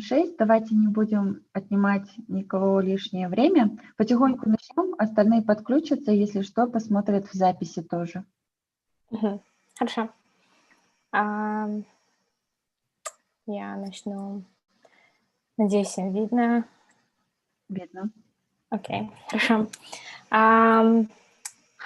6. Давайте не будем отнимать никого лишнее время. Потихоньку начнем, остальные подключатся, если что, посмотрят в записи тоже. Хорошо. Я начну. Надеюсь, всем видно. Видно. Okay, хорошо.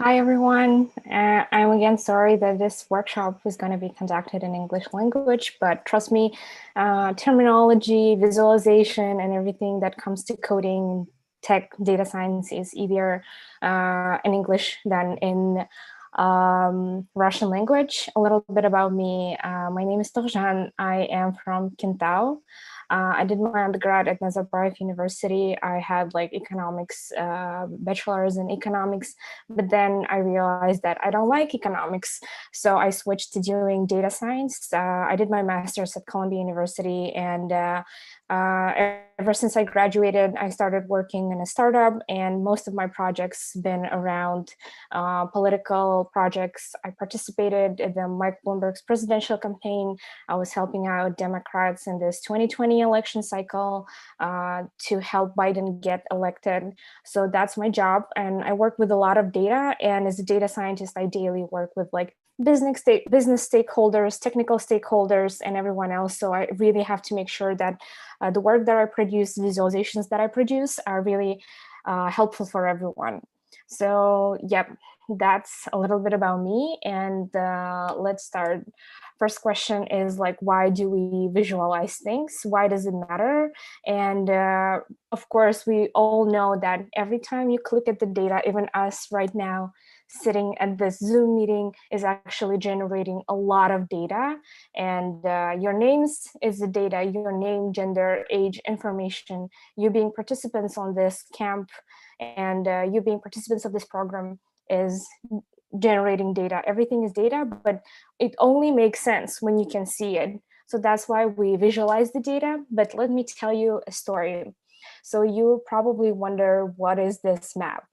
Hi, everyone. I'm again sorry that this workshop is going to be conducted in English language, but trust me, terminology, visualization, and everything that comes to coding, tech, data science is easier in English than in Russian language. A little bit about me. My name is Togzhan. I am from Kintao. I did my undergrad at Nazarbayev University. I had like economics, bachelor's in economics, but then I realized that I don't like economics. So I switched to doing data science. I did my master's at Columbia University, and ever since I graduated, I started working in a startup, and most of my projects been around political projects. I participated in the Mike Bloomberg's presidential campaign. I was helping out Democrats in this 2020 election cycle to help Biden get elected. So that's my job, and I work with a lot of data. And as a data scientist, I daily work with like business stakeholders, technical stakeholders, and everyone else. So I really have to make sure that the work that I produce, visualizations that I produce are really helpful for everyone. So yep, that's a little bit about me, and let's start. First question is like, why do we visualize things? Why does it matter? And of course, we all know that every time you click at the data, even us right now, sitting at this Zoom meeting is actually generating a lot of data. And your names is the data, your name, gender, age, information, you being participants on this camp, and you being participants of this program is generating data. Everything is data, but it only makes sense when you can see it. So that's why we visualize the data. But let me tell you a story. So you probably wonder, what is this map?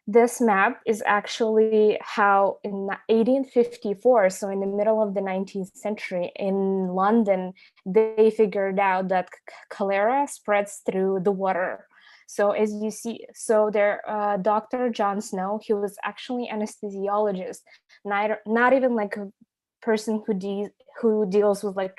This map is actually how in 1854, so in the middle of the 19th century in London, they figured out that cholera spreads through the water. So as you see, so there, Dr. John Snow, he was actually anesthesiologist, not even like a person who deals with like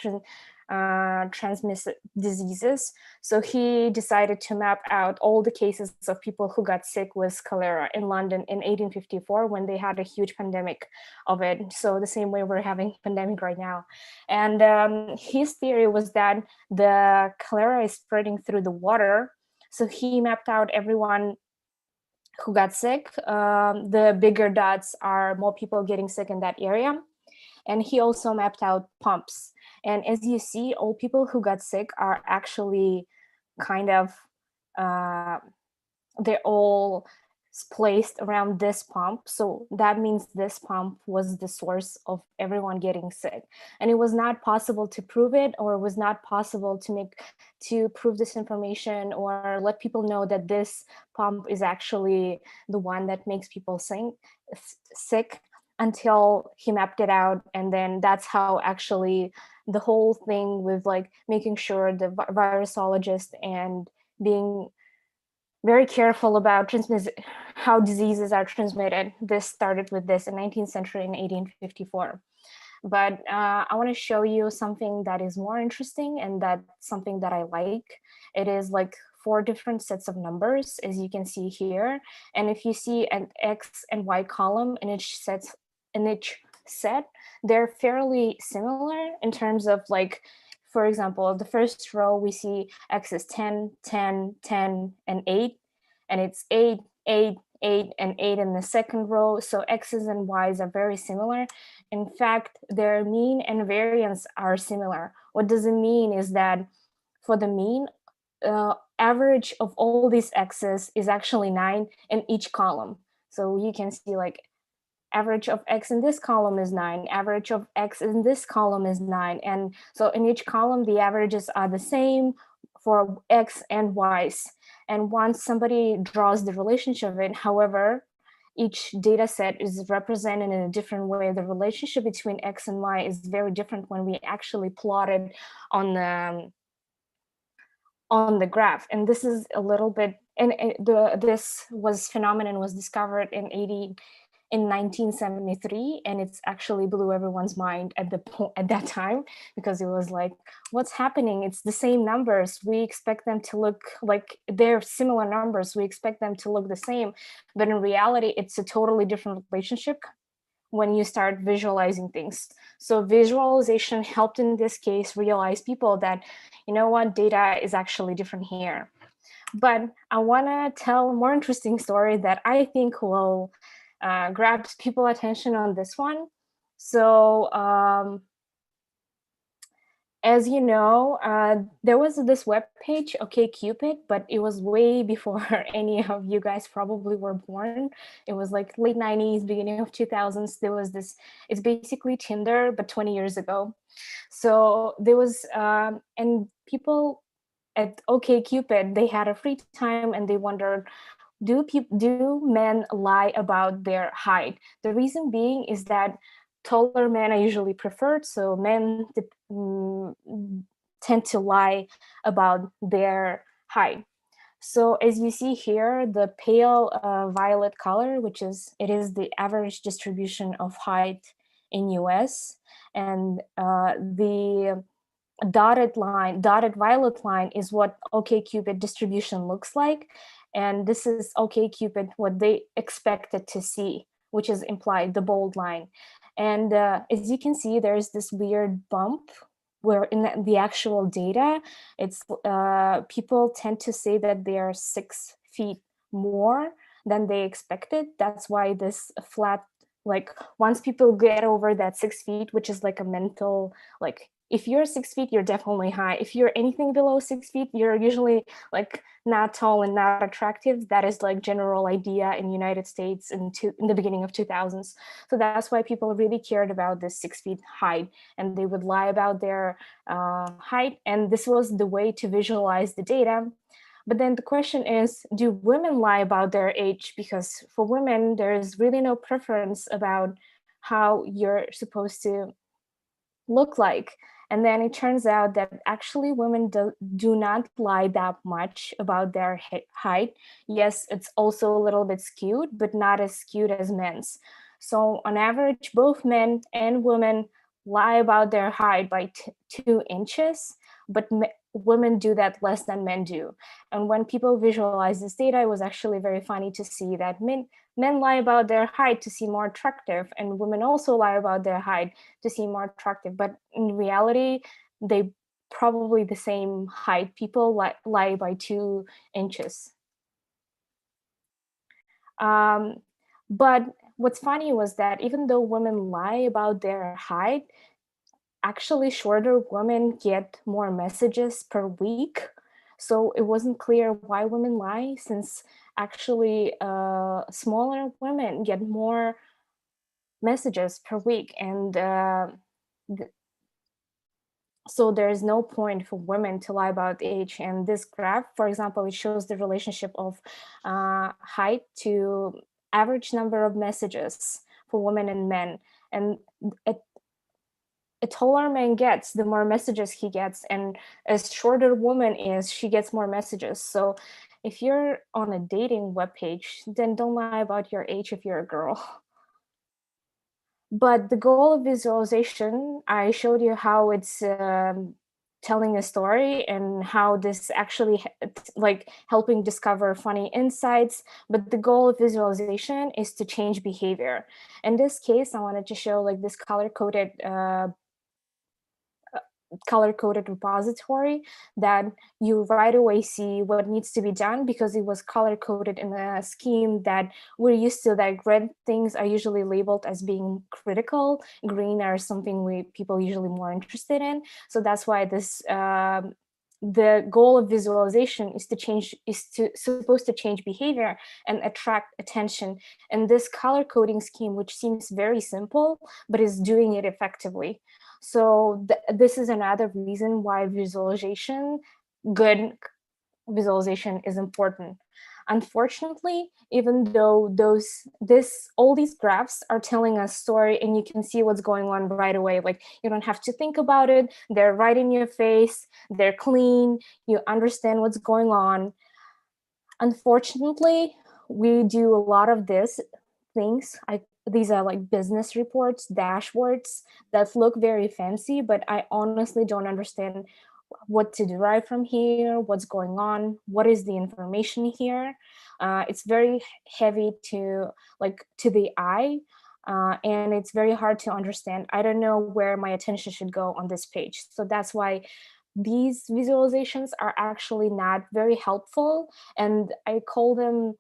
transmissible diseases. So he decided to map out all the cases of people who got sick with cholera in London in 1854 when they had a huge pandemic of it. So the same way we're having a pandemic right now. And his theory was that the cholera is spreading through the water. So he mapped out everyone who got sick. The bigger dots are more people getting sick in that area. And he also mapped out pumps. And as you see, all people who got sick are actually kind of, they're all placed around this pump. So that means this pump was the source of everyone getting sick. And it was not possible to prove it, or it was not possible to prove this information or let people know that this pump is actually the one that makes people sick until he mapped it out. And then that's how actually the whole thing with like making sure the virusologist and being very careful about how diseases are transmitted. This started with this in 19th century in 1854. But I want to show you something that is more interesting, and that's something that I like. It is like 4 different sets of numbers, as you can see here. And if you see an X and Y column in each set, they're fairly similar in terms of like, for example, the first row we see X is 10, 10, 10, and 8, and it's 8, 8, 8, and 8 in the second row. So X's and Y's are very similar. In fact, their mean and variance are similar. What does it mean is that for the mean, average of all these X's is actually 9 in each column. So you can see like average of X in this column is 9, average of X in this column is 9. And so in each column, the averages are the same for X and Y's. And once somebody draws the relationship of it, however, each data set is represented in a different way. The relationship between X and Y is very different when we actually plot it on the on the graph. And this is a little bit, and this phenomenon was discovered in 1973, and it's actually blew everyone's mind at that time, because it was like, what's happening? It's the same numbers. We expect them to look like they're similar numbers. We expect them to look the same, but in reality, it's a totally different relationship when you start visualizing things. So visualization helped in this case realize people that, you know what, data is actually different here. But I want to tell a more interesting story that I think will grab people's attention on this one. So as you know, there was this web page, OkCupid, but it was way before any of you guys probably were born. It was like late 90s, beginning of 2000s. There was this, it's basically Tinder, but 20 years ago. So there was, and people at OkCupid, they had a free time and they wondered, do men lie about their height? The reason being is that taller men are usually preferred, so men tend to lie about their height. So as you see here, the pale violet color, it is the average distribution of height in US, and the dotted violet line is what OkCupid distribution looks like. And this is OkCupid, what they expected to see, which is implied, the bold line. And as you can see, there's this weird bump where in the actual data, it's people tend to say that they are 6 feet more than they expected. That's why this flat, like once people get over that 6 feet, which is like a mental, like if you're 6 feet, you're definitely high. If you're anything below 6 feet, you're usually like not tall and not attractive. That is like general idea in United States in the beginning of 2000s. So that's why people really cared about this 6 feet height, and they would lie about their height. And this was the way to visualize the data. But then the question is, do women lie about their age? Because for women, there is really no preference about how you're supposed to look like. And then it turns out that actually women do not lie that much about their height. Yes, it's also a little bit skewed, but not as skewed as men's. So on average, both men and women lie about their height by 2 inches, but women do that less than men do. And when people visualize this data, it was actually very funny to see that men lie about their height to seem more attractive, and women also lie about their height to seem more attractive. But in reality, they probably the same height. People lie by 2 inches. But what's funny was that even though women lie about their height, actually shorter women get more messages per week. So it wasn't clear why women lie, since actually smaller women get more messages per week. And so there is no point for women to lie about age. And this graph, for example, it shows the relationship of height to average number of messages for women and men. And a taller man gets, the more messages he gets, and as shorter woman is, she gets more messages. So if you're on a dating webpage, then don't lie about your age if you're a girl. But the goal of visualization, I showed you how it's telling a story and how this actually like helping discover funny insights. But the goal of visualization is to change behavior. In this case, I wanted to show like this color-coded repository that you right away see what needs to be done, because it was color-coded in a scheme that we're used to. Like red things are usually labeled as being critical, green are something people usually more interested in. So that's why this the goal of visualization is supposed to change behavior and attract attention. And this color coding scheme, which seems very simple, but is doing it effectively. So this is another reason why visualization, good visualization is important. Unfortunately, even though all these graphs are telling a story and you can see what's going on right away, like you don't have to think about it, they're right in your face, they're clean, you understand what's going on. Unfortunately, we do a lot of things. These are like business reports, dashboards that look very fancy, but I honestly don't understand what to derive from here, what's going on, what is the information here. It's very heavy to the eye, and it's very hard to understand. I don't know where my attention should go on this page. So that's why these visualizations are actually not very helpful, and I call them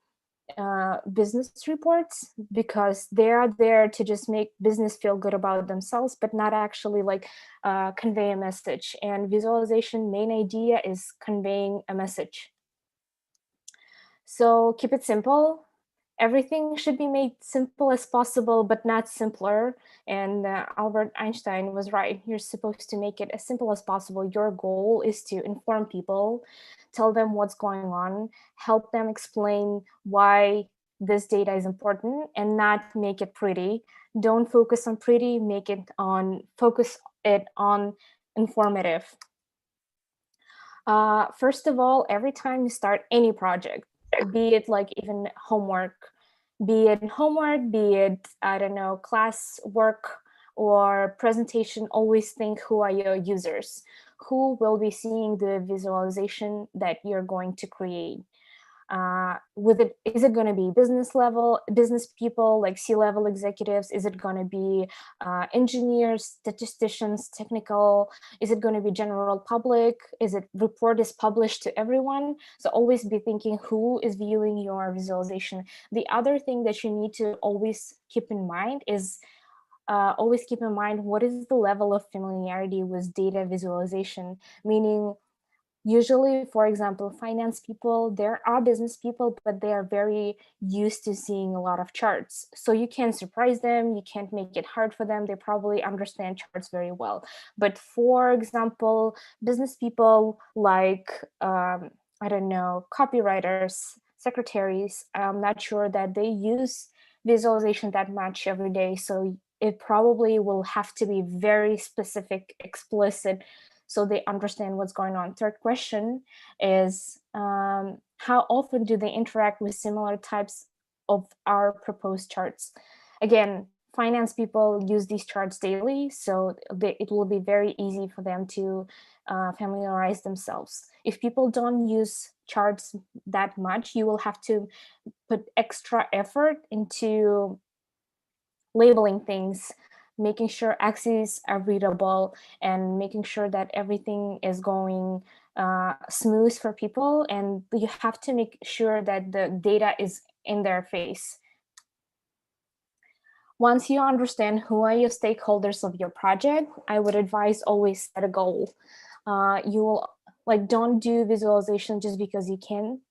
business reports because they are there to just make business feel good about themselves, but not actually convey a message. And visualization main idea is conveying a message. So keep it simple. Everything should be made simple as possible, but not simpler. And Albert Einstein was right. You're supposed to make it as simple as possible. Your goal is to inform people, tell them what's going on, help them explain why this data is important, and not make it pretty. Don't focus on pretty, focus it on informative. First of all, every time you start any project, be it even homework, be it, I don't know, class work or presentation, always think, who are your users? Who will be seeing the visualization that you're going to create? Is it going to be business people like C-level executives? Is it going to be engineers, statisticians, technical? Is it going to be general public? Report is published to everyone? So always be thinking who is viewing your visualization. The other thing that you need to always keep in mind is what is the level of familiarity with data visualization, meaning usually, for example, finance people, there are business people, but they are very used to seeing a lot of charts. So you can't surprise them, you can't make it hard for them, they probably understand charts very well. But for example, business people like, I don't know, copywriters, secretaries, I'm not sure that they use visualization that much every day. So it probably will have to be very specific, explicit, so they understand what's going on. Third question is, how often do they interact with similar types of our proposed charts? Again, finance people use these charts daily, so it will be very easy for them to familiarize themselves. If people don't use charts that much, you will have to put extra effort into labeling things, making sure axes are readable, and making sure that everything is going smooth for people. And you have to make sure that the data is in their face. Once you understand who are your stakeholders of your project, I would advise always set a goal. You will don't do visualization just because you can.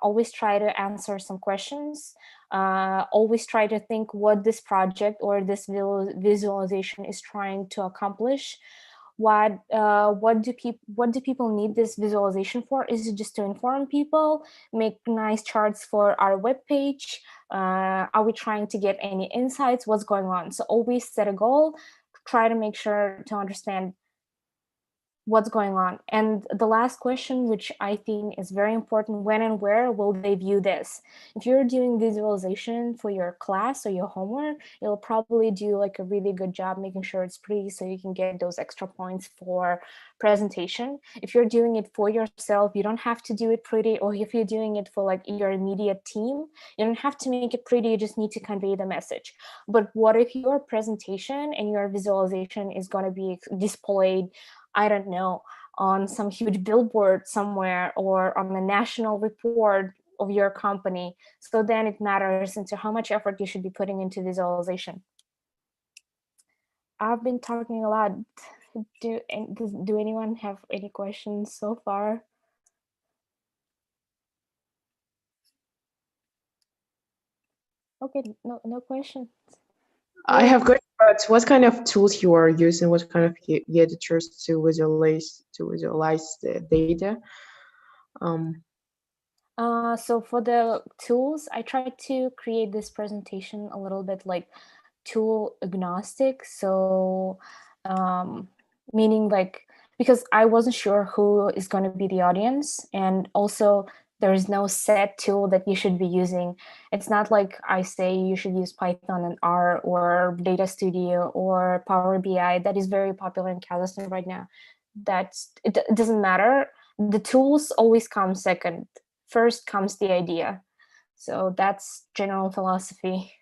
Always try to answer some questions. Always try to think what this project or this visualization is trying to accomplish. What do people need this visualization for? Is it just to inform people, make nice charts for our webpage? Are we trying to get any insights? What's going on? So always set a goal. Try to make sure to understand what's going on. And the last question, which I think is very important, when and where will they view this? If you're doing visualization for your class or your homework, you'll probably do a really good job making sure it's pretty so you can get those extra points for presentation. If you're doing it for yourself, you don't have to do it pretty, or if you're doing it for your immediate team, you don't have to make it pretty, you just need to convey the message. But what if your presentation and your visualization is going to be displayed, I don't know, on some huge billboard somewhere or on the national report of your company? So then it matters into how much effort you should be putting into visualization. I've been talking a lot. Do anyone have any questions so far? Okay, no questions. I have questions, but what kind of tools you are using? What kind of editors to visualize the data? So for the tools, I tried to create this presentation a little bit like tool agnostic. So meaning like, because I wasn't sure who is going to be the audience, and also there is no set tool that you should be using. It's not like I say you should use Python and R or Data Studio or Power BI that is very popular in Kazakhstan right now. It doesn't matter. The tools always come second. First comes the idea. So that's general philosophy.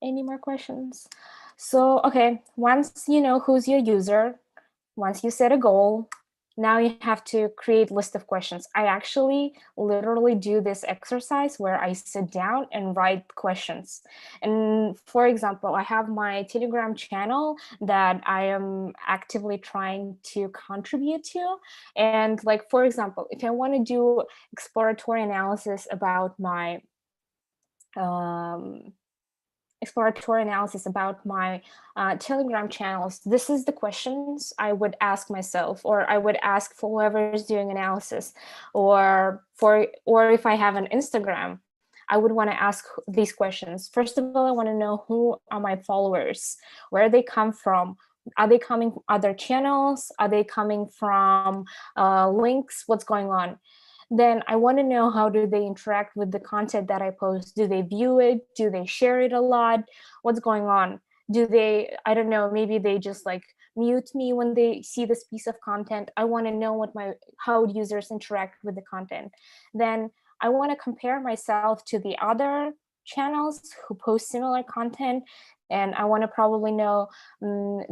Any more questions? So, okay, once you know who's your user, once you set a goal, now you have to create a list of questions. I actually literally do this exercise where I sit down and write questions. And for example, I have my Telegram channel that I am actively trying to contribute to. And like, for example, if I want to do exploratory analysis about my Telegram channels, this is the questions I would ask myself, or I would ask for whoever is doing analysis, or if I have an Instagram, I would want to ask these questions. First of all, I want to know who are my followers, where they come from. Are they coming from other channels? Are they coming from links? What's going on? Then I want to know, how do they interact with the content that I post? Do they view it? Do they share it a lot? What's going on? Do they, I don't know, maybe they just like mute me when they see this piece of content. I want to know how users interact with the content. Then I want to compare myself to the other channels who post similar content, and I want to probably know,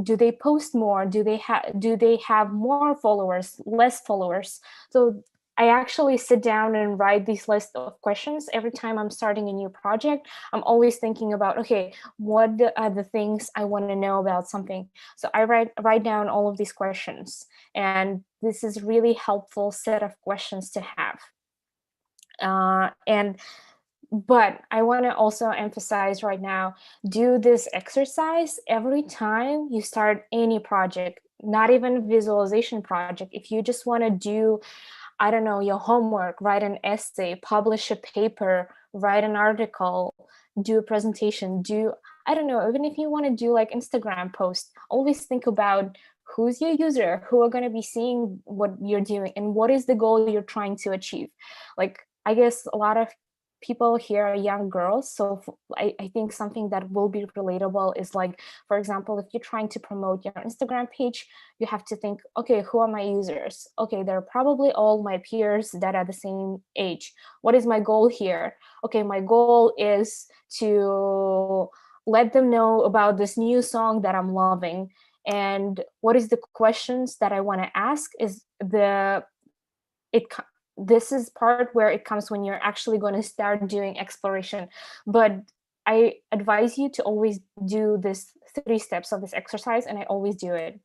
do they post more? Do they have more followers, less followers? So I actually sit down and write these list of questions every time I'm starting a new project. I'm always thinking about, okay, what are the things I want to know about something? So I write down all of these questions, and this is really helpful set of questions to have. But I want to also emphasize right now, do this exercise every time you start any project, not even visualization project. If you just want to do, I don't know, your homework, write an essay, publish a paper, write an article, do a presentation, I don't know, even if you want to do like Instagram post, always think about who's your user, who are going to be seeing what you're doing, and what is the goal you're trying to achieve. Like, I guess a lot of people here are young girls, so I think something that will be relatable is like, for example, if you're trying to promote your Instagram page, you have to think, okay, who are my users? Okay, they're probably all my peers that are the same age. What is my goal here? Okay, my goal is to let them know about this new song that I'm loving. And what is the questions that I want to ask is this is part where it comes when you're actually going to start doing exploration. But I advise you to always do this 3 steps of this exercise, and I always do it.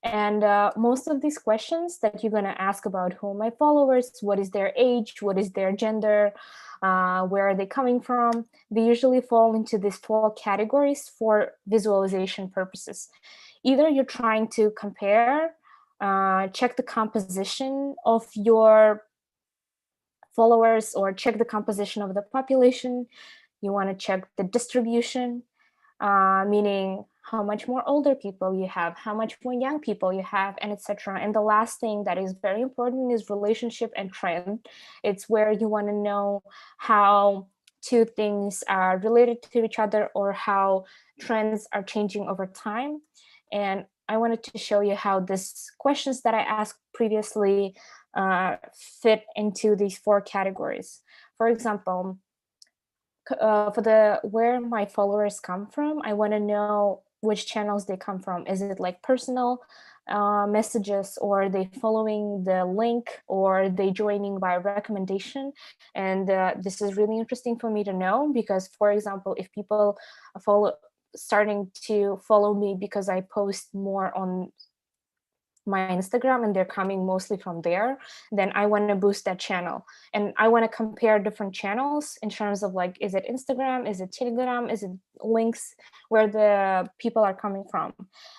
And most of these questions that you're going to ask about who are my followers, what is their age, what is their gender, where are they coming from, they usually fall into these 4 categories for visualization purposes. Either you're trying to compare, check the composition of your followers, or check the composition of the population. You want to check the distribution, meaning how much more older people you have, how much more young people you have, and etc. And the last thing that is very important is relationship and trend. It's where you want to know how 2 things are related to each other, or how trends are changing over time. And I wanted to show you how these questions that I asked previously fit into these 4 categories. For example, for where my followers come from, I want to know which channels they come from. Is it like personal messages, or are they following the link, or are they joining by recommendation? And this is really interesting for me to know, because, for example, if people starting to follow me because I post more on my Instagram and they're coming mostly from there, then I want to boost that channel. And I want to compare different channels in terms of like, is it Instagram? Is it Telegram? Is it links where the people are coming from?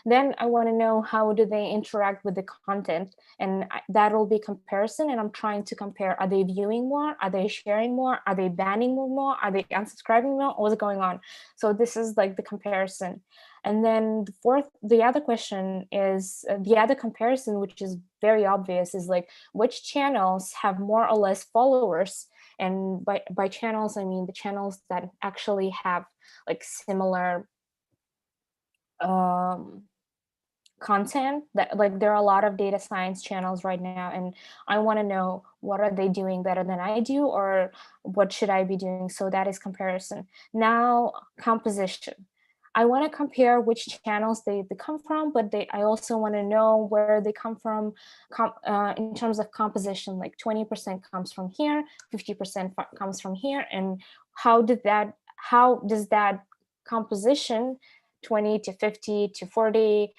Then I want to know how do they interact with the content, and that'll be comparison. And I'm trying to compare, are they viewing more? Are they sharing more? Are they banning more? Are they unsubscribing more? What's going on? So this is like the comparison. And then the other question is the other comparison, which is very obvious, is like which channels have more or less followers. And by channels, I mean the channels that actually have like similar content. That like there are a lot of data science channels right now, and I want to know what are they doing better than I do, or what should I be doing? So that is comparison. Now composition. I want to compare which channels they come from, but I also want to know where they come from in terms of composition, like 20% comes from here, 50% comes from here, and how does that composition 20 to 50 to 40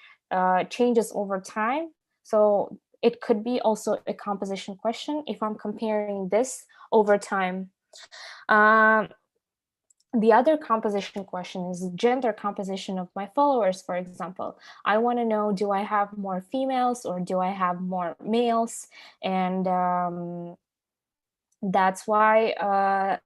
changes over time? So it could be also a composition question if I'm comparing this over time. The other composition question is gender composition of my followers, for example. I want to know, do I have more females or do I have more males? And that's why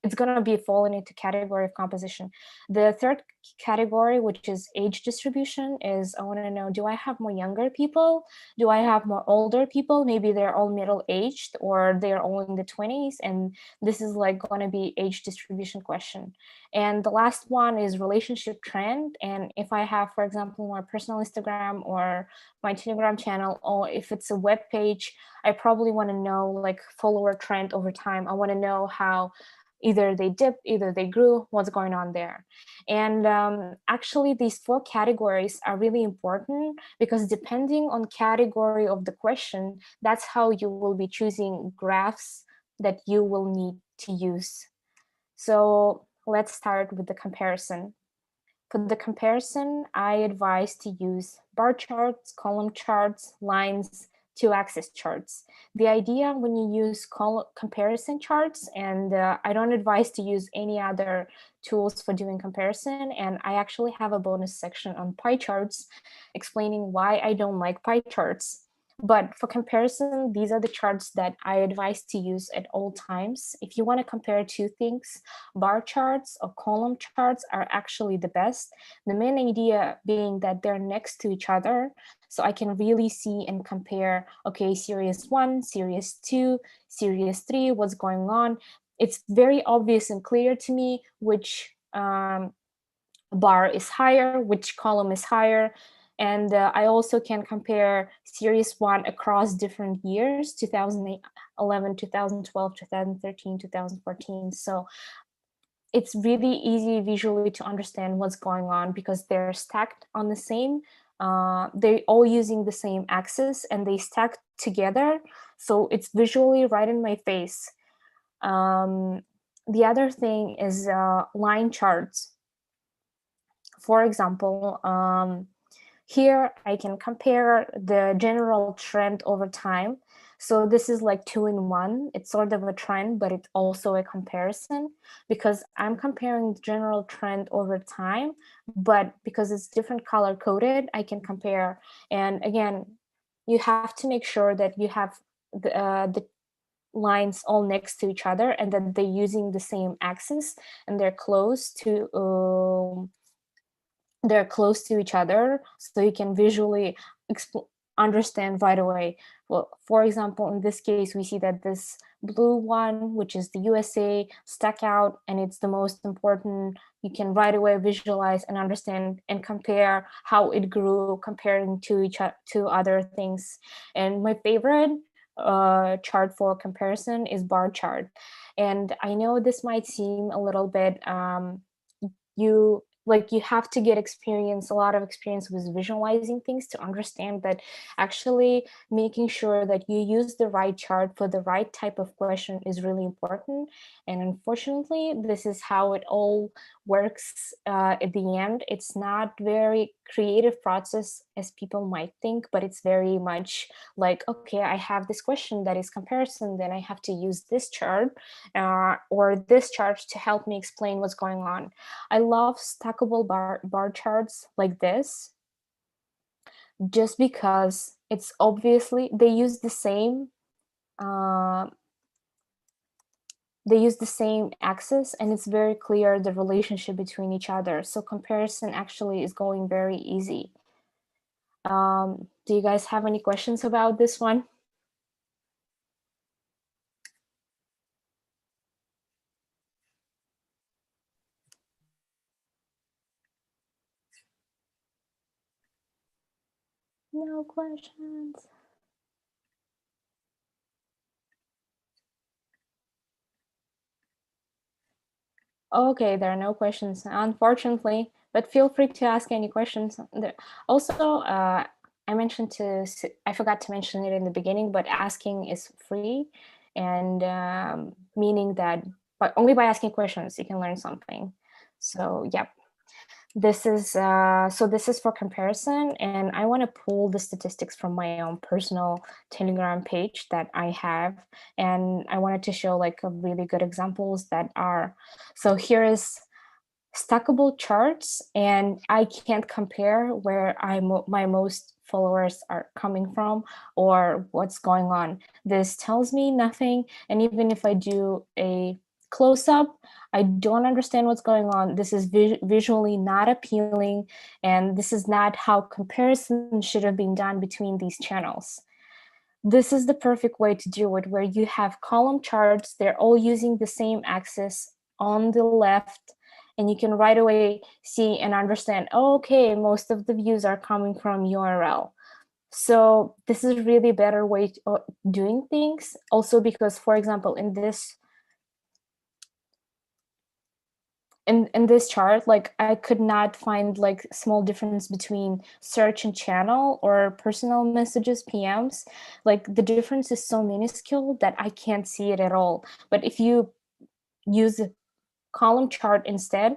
it's going to be falling into category of composition. The third category, which is age distribution, is I want to know, do I have more younger people? Do I have more older people? Maybe they're all middle-aged or they're all in the 20s. And this is like going to be age distribution question. And the last one is relationship trend. And if I have, for example, my personal Instagram or my Telegram channel, or if it's a web page, I probably want to know like follower trend over time. I want to know how either they dipped, either they grew, what's going on there. And actually these 4 categories are really important, because depending on category of the question, that's how you will be choosing graphs that you will need to use. So let's start with the comparison. For the comparison, I advise to use bar charts, column charts, lines, 2-axis charts. The idea when you use comparison charts, and I don't advise to use any other tools for doing comparison, and I actually have a bonus section on pie charts explaining why I don't like pie charts. But for comparison, these are the charts that I advise to use at all times. If you want to compare 2 things, bar charts or column charts are actually the best. The main idea being that they're next to each other, so I can really see and compare, okay, series 1, series 2, series 3, what's going on. It's very obvious and clear to me which bar is higher, which column is higher. And I also can compare series 1 across different years, 2011, 2012, 2013, 2014. So it's really easy visually to understand what's going on, because they're stacked on the same, they're all using the same axis and they stack together. So it's visually right in my face. The other thing is line charts. For example, here I can compare the general trend over time. So this is like 2-in-1. It's sort of a trend, but it's also a comparison, because I'm comparing the general trend over time, but because it's different color coded, I can compare. And again, you have to make sure that you have the lines all next to each other and that they're using the same axis and they're close to each other, so you can visually understand right away. Well, for example, in this case, we see that this blue one, which is the USA, stuck out, and it's the most important. You can right away visualize and understand and compare how it grew comparing to other things. And my favorite chart for comparison is bar chart. And I know this might seem a little bit you have to get a lot of experience with visualizing things to understand that actually making sure that you use the right chart for the right type of question is really important. And unfortunately, this is how it all works at the end. It's not very creative process as people might think, but it's very much like, okay, I have this question that is comparison, then I have to use this chart or this chart to help me explain what's going on. I love stackable bar charts like this, just because it's obviously they use the same axis, and it's very clear the relationship between each other. So comparison actually is going very easy. Do you guys have any questions about this one? No questions. Okay, there are no questions, unfortunately, but feel free to ask any questions. Also, I forgot to mention it in the beginning, but asking is free, and meaning that only by asking questions you can learn something. So, yeah. This is for comparison, and I want to pull the statistics from my own personal Telegram page that I have, and I wanted to show like a really good examples that are. So here is stackable charts, and I can't compare where my most followers are coming from or what's going on. This tells me nothing, and even if I do a close-up, I don't understand what's going on. This is visually not appealing, and this is not how comparison should have been done between these channels. This is the perfect way to do it, where you have column charts, they're all using the same axis on the left, and you can right away see and understand, oh, okay, most of the views are coming from URL. So this is really better way of doing things. Also because, for example, in this chart, like I could not find like small difference between search and channel or personal messages, PMs. Like the difference is so minuscule that I can't see it at all. But if you use a column chart instead,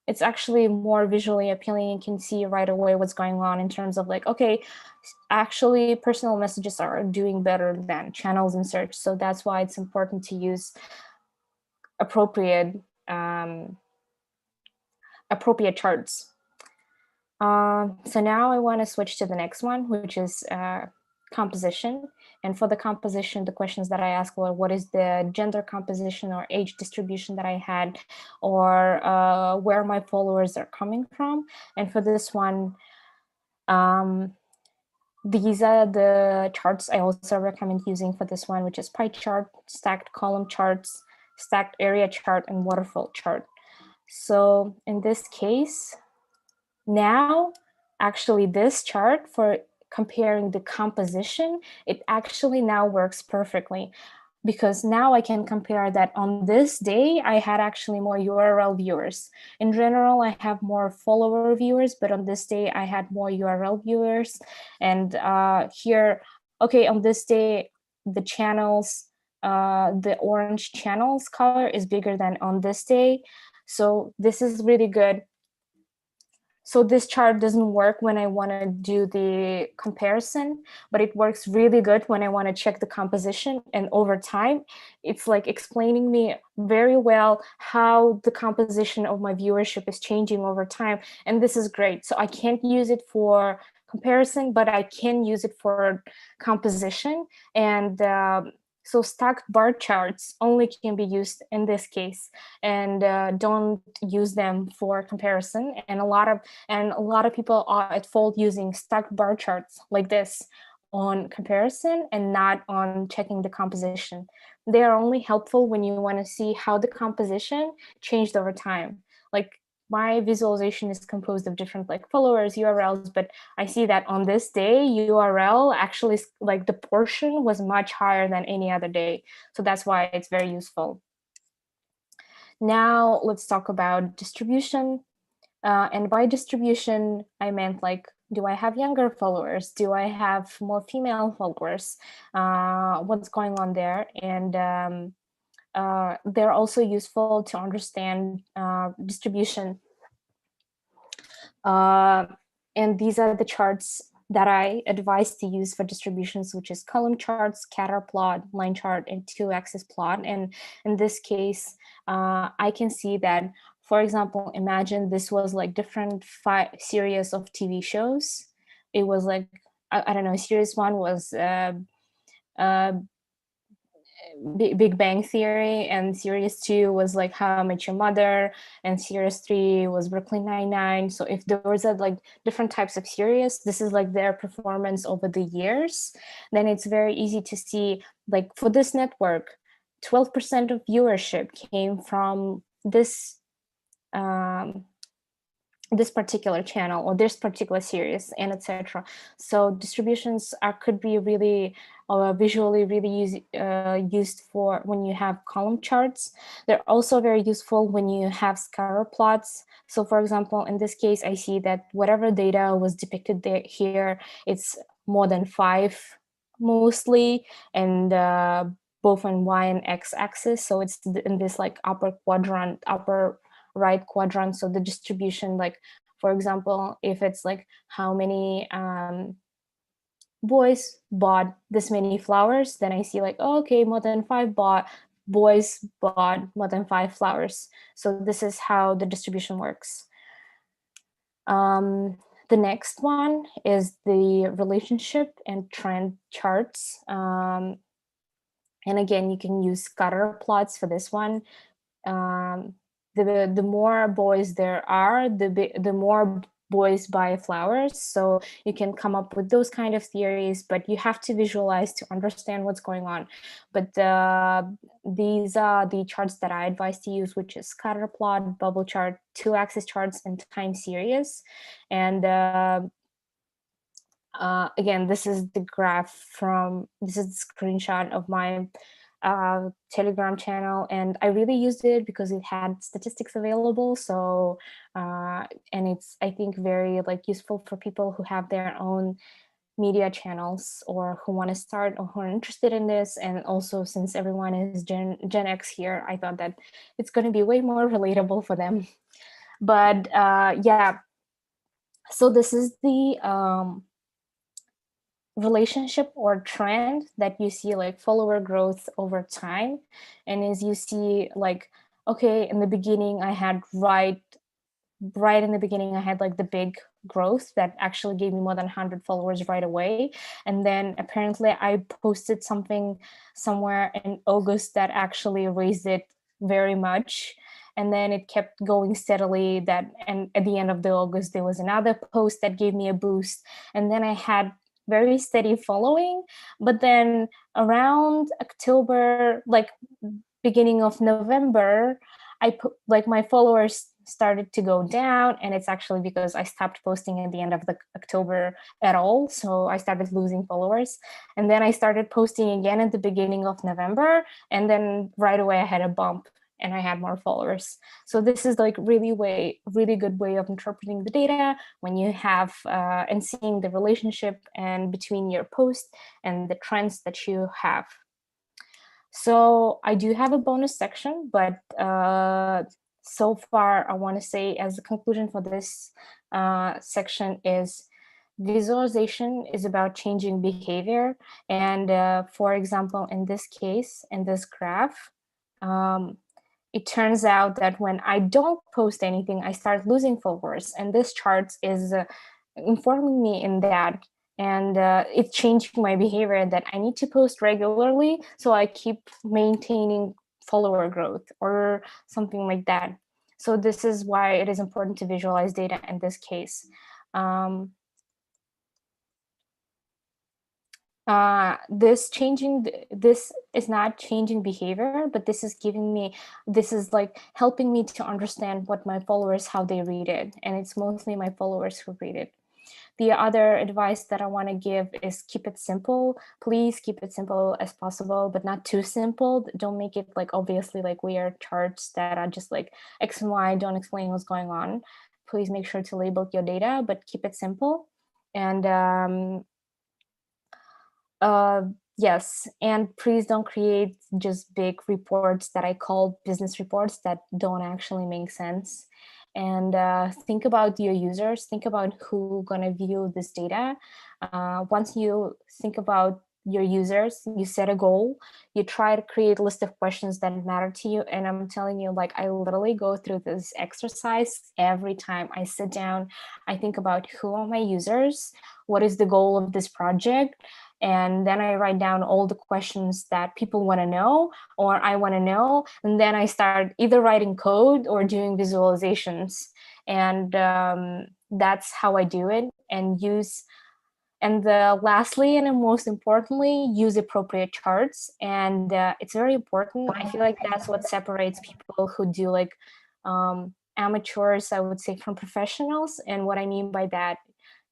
it's actually more visually appealing. You can see right away what's going on in terms of like, okay, actually personal messages are doing better than channels in search. So that's why it's important to use appropriate charts. So now I want to switch to the next one, which is composition. And for the composition, the questions that I asked were, what is the gender composition or age distribution that I had, or where my followers are coming from. And for this one, these are the charts I also recommend using for this one, which is pie chart, stacked column charts, stacked area chart, and waterfall chart. So in this case, now, actually, this chart for comparing the composition, it actually now works perfectly, because now I can compare that on this day, I had actually more URL viewers. In general, I have more follower viewers, but on this day, I had more URL viewers. And here, okay, on this day, the channels, the orange channels color is bigger than on this day. So this is really good. So this chart doesn't work when I want to do the comparison, but it works really good when I want to check the composition. And over time, it's like explaining me very well how the composition of my viewership is changing over time. And this is great. So I can't use it for comparison, but I can use it for composition. And so stacked bar charts only can be used in this case, and don't use them for comparison. And a lot of people are at fault using stacked bar charts like this on comparison and not on checking the composition. They are only helpful when you want to see how the composition changed over time. Like my visualization is composed of different like followers, URLs, but I see that on this day, URL actually like the portion was much higher than any other day. So that's why it's very useful. Now let's talk about distribution. And by distribution, I meant like, do I have younger followers? Do I have more female followers? What's going on there? And they're also useful to understand distribution. And these are the charts that I advise to use for distributions, which is column charts, scatter plot, line chart, and 2-axis plot. And in this case, I can see that, for example, imagine this was like different series of TV shows. It was like, I don't know, series 1 was Big Bang Theory, and series 2 was like How I Met Your Mother, and series 3 was Brooklyn Nine-Nine. So if those are like different types of series, this is like their performance over the years, then it's very easy to see, like for this network, 12% of viewership came from this this particular channel or this particular series, and etc. So distributions could be really visually really used for when you have column charts. They're also very useful when you have scatter plots. So for example, in this case, I see that whatever data was depicted there here, it's more than 5 mostly, and both on Y and X axis. So it's in this like upper quadrant, upper right quadrant. So the distribution, like for example, if it's like how many boys bought this many flowers, then I see like, oh, okay, more than 5 boys bought more than 5 flowers. So this is how the distribution works. The next one is the relationship and trend charts. And again, you can use scatter plots for this one. The more boys there are, the more boys buy flowers. So you can come up with those kind of theories, but you have to visualize to understand what's going on. But these are the charts that I advise to use, which is scatter plot, bubble chart, 2-axis charts, and time series. And again, this is the this is the screenshot of my Telegram channel, and I really used it because it had statistics available. So and it's, I think, very like useful for people who have their own media channels or who want to start or who are interested in this. And also, since everyone is Gen X here, I thought that it's going to be way more relatable for them. But yeah, so this is the relationship or trend that you see, like follower growth over time. And as you see, like, okay, in the beginning I had right in the beginning I had like the big growth that actually gave me more than 100 followers right away. And then apparently I posted something somewhere in August that actually raised it very much. And then it kept going steadily, and at the end of the August there was another post that gave me a boost. And then I had very steady following. But then around October, like beginning of November, I put like my followers started to go down, and it's actually because I stopped posting at the end of the October at all. So I started losing followers. And then I started posting again at the beginning of November, and then right away I had a bump and I had more followers. So this is like really good way of interpreting the data when you have and seeing the relationship and between your post and the trends that you have. So I do have a bonus section, but so far I want to say as a conclusion for this section is visualization is about changing behavior. And for example, in this case, in this graph, it turns out that when I don't post anything, I start losing followers. And this chart is informing me in that. And it's changing my behavior that I need to post regularly, so I keep maintaining follower growth or something like that. So this is why it is important to visualize data in this case. This is not changing behavior, but this is like helping me to understand what my followers, how they read it. And it's mostly my followers who read it. The other advice that I want to give is keep it simple. Please keep it simple as possible, but not too simple. Don't make it like obviously like weird charts that are just like X and Y, don't explain what's going on. Please make sure to label your data, but keep it simple. And yes, and please don't create just big reports that I call business reports that don't actually make sense. and think about your users, think about who gonna view this data. Once you think about your users, you set a goal, you try to create a list of questions that matter to you. And I'm telling you, like, I literally go through this exercise every time I sit down. I think about who are my users, what is the goal of this project, and then I write down all the questions that people want to know or I want to know, and then I start either writing code or doing visualizations. And that's how I do it. And lastly, and most importantly, use appropriate charts. And it's very important. I feel like that's what separates people who do like amateurs, I would say, from professionals. And what I mean by that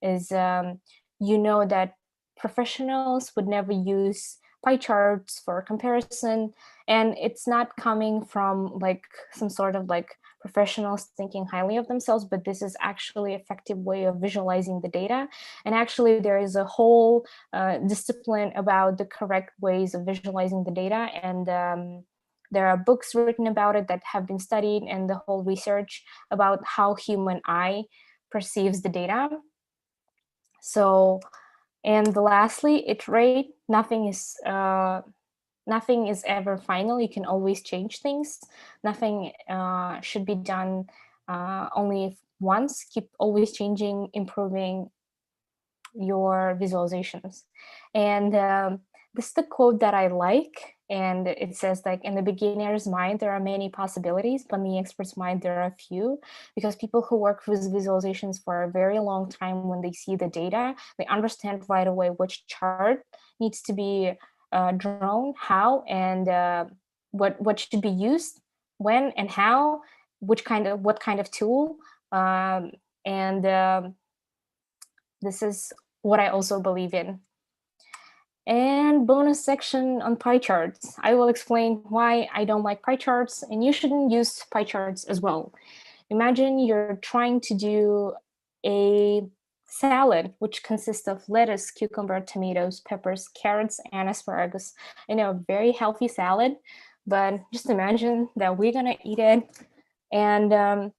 is, you know, that professionals would never use pie charts for comparison. And it's not coming from like some sort of like professionals thinking highly of themselves, but this is actually an effective way of visualizing the data. And actually, there is a whole discipline about the correct ways of visualizing the data. And there are books written about it that have been studied, and the whole research about how human eye perceives the data. So, and lastly, iterate. Nothing is ever final. You can always change things. Nothing should be done only once. Keep always changing, improving your visualizations. And this is the quote that I like. And it says, like, in the beginner's mind, there are many possibilities, but in the expert's mind, there are few. Because people who work with visualizations for a very long time, when they see the data, they understand right away which chart needs to be drawn, how, and what should be used, when and how, what kind of tool, and this is what I also believe in. And bonus section on pie charts. I will explain why I don't like pie charts, and you shouldn't use pie charts as well. Imagine you're trying to do a salad, which consists of lettuce, cucumber, tomatoes, peppers, carrots, and asparagus. I know, very healthy salad, but just imagine that we're gonna eat it, and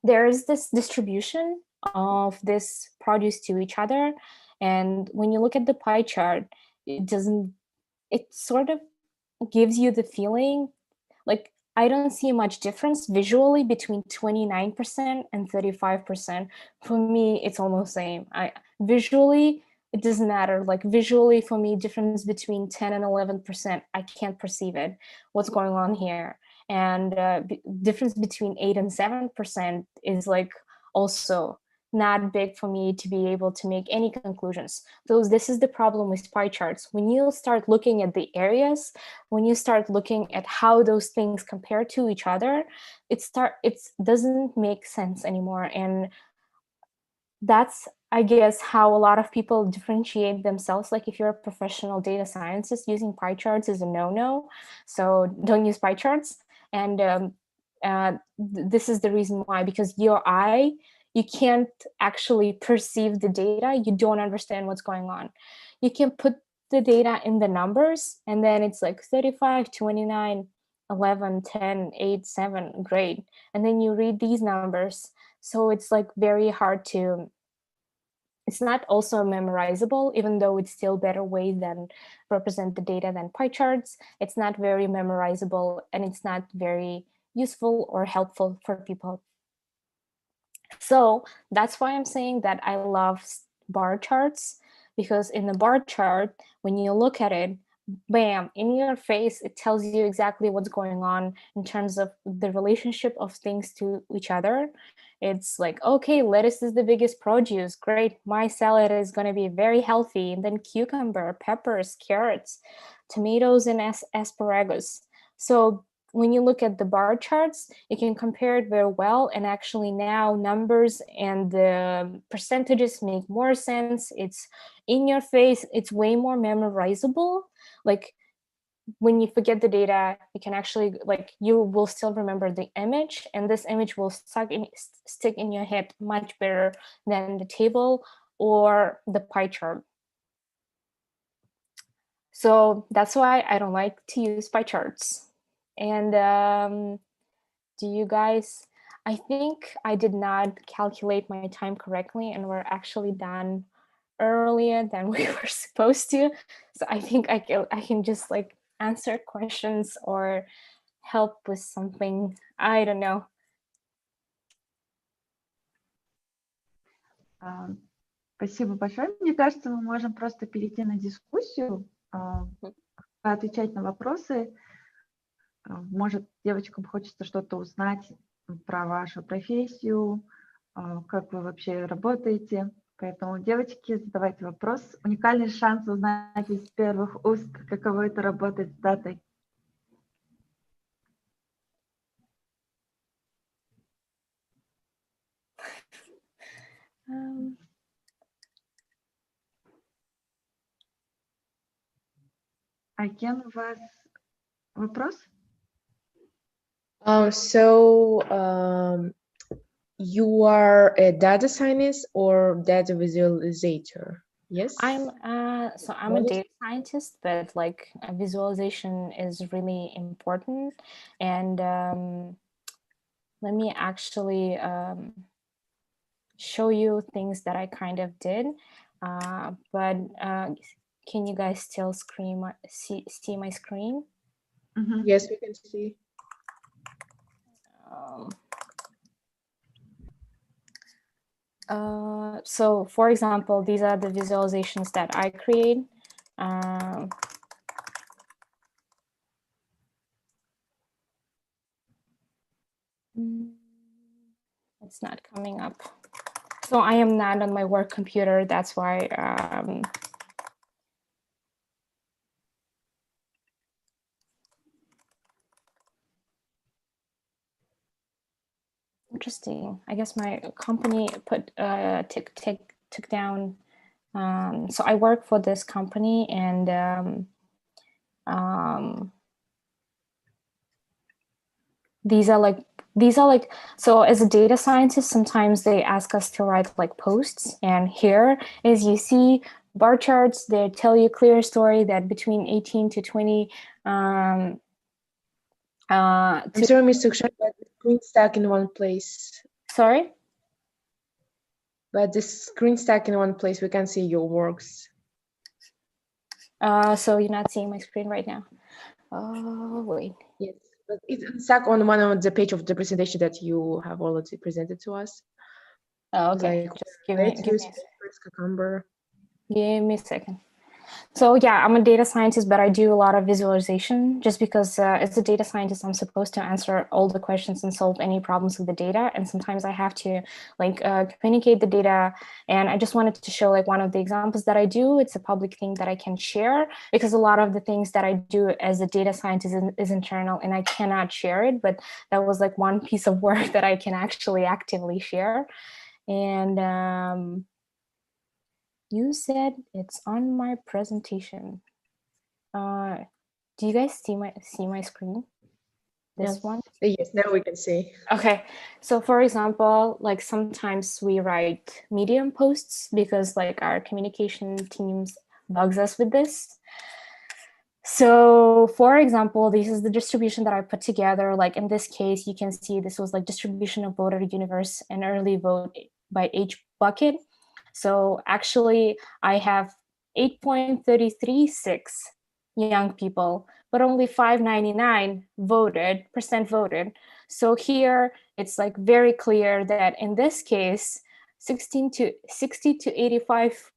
there is this distribution of this produce to each other. And when you look at the pie chart, it sort of gives you the feeling like, I don't see much difference visually between 29% and 35%. For me, it's almost same. Visually, it doesn't matter. Like, visually, for me, difference between 10 and 11%, I can't perceive it. What's going on here? And difference between 8 and 7% is like also not big for me to be able to make any conclusions. So this is the problem with pie charts. When you start looking at the areas, when you start looking at how those things compare to each other, it doesn't make sense anymore. And that's, I guess, how a lot of people differentiate themselves. Like, if you're a professional data scientist, using pie charts is a no-no. So don't use pie charts. And this is the reason why, because your eye, you can't actually perceive the data. You don't understand what's going on. You can put the data in the numbers, and then it's like 35, 29, 11, 10, 8, 7, great. And then you read these numbers. So it's like very hard to, it's not also memorizable, even though it's still better way than represent the data than pie charts. It's not very memorizable, and it's not very useful or helpful for people. So that's why I'm saying that I love bar charts, because in the bar chart, when you look at it, bam, in your face, it tells you exactly what's going on in terms of the relationship of things to each other. It's like, okay, lettuce is the biggest produce. Great, my salad is going to be very healthy. And then cucumber, peppers, carrots, tomatoes, and asparagus. So when you look at the bar charts, you can compare it very well. And actually now numbers and the percentages make more sense. It's in your face. It's way more memorizable. Like, when you forget the data, you can actually, like, you will still remember the image, and this image will stick in your head much better than the table or the pie chart. So that's why I don't like to use pie charts. And do you guys, I think I did not calculate my time correctly, and we're actually done earlier than we were supposed to. So I think I can just like answer questions or help with something. I don't know. Спасибо большое. Мне кажется, мы можем просто перейти на дискуссию, отвечать на вопросы. Может, девочкам хочется что-то узнать про вашу профессию, как вы вообще работаете. Поэтому, девочки, задавайте вопрос. Уникальный шанс узнать из первых уст, каково это работать с датой. Айкен, у вас вопрос? You are a data scientist or data visualizator? Yes. I'm a data scientist, but like visualization is really important. And let me actually show you things that I kind of did. But can you guys still see my screen? Mm-hmm. Yes, we can see. So for example, these are the visualizations that I create. It's not coming up. So I am not on my work computer. That's why. Interesting. I guess my company took down. So I work for this company, and these are like, so as a data scientist, sometimes they ask us to write like posts, and here is, you see bar charts, they tell you clear story that between 18 to 20 I'm sorry, Mr. Togzhan, but the screen stuck in one place. Sorry? But the screen stuck in one place, we can see your works. So you're not seeing my screen right now? Oh, wait. Yes, but it's stuck on one of the page of the presentation that you have already presented to us. Oh, okay. Like, just give me a second. So yeah, I'm a data scientist, but I do a lot of visualization just because as a data scientist, I'm supposed to answer all the questions and solve any problems with the data. And sometimes I have to like communicate the data. And I just wanted to show like one of the examples that I do. It's a public thing that I can share, because a lot of the things that I do as a data scientist is internal and I cannot share it. But that was like one piece of work that I can actually actively share. And you said it's on my presentation. Do you guys see my screen? This yes. one? Yes, now we can see. Okay. So for example, like sometimes we write Medium posts because like our communication teams bugs us with this. So for example, this is the distribution that I put together. Like in this case, you can see this was like distribution of voter universe and early vote by age bucket. So actually I have 8.336 young people, but only 599 voted. So here it's like very clear that in this case, 60 to 85,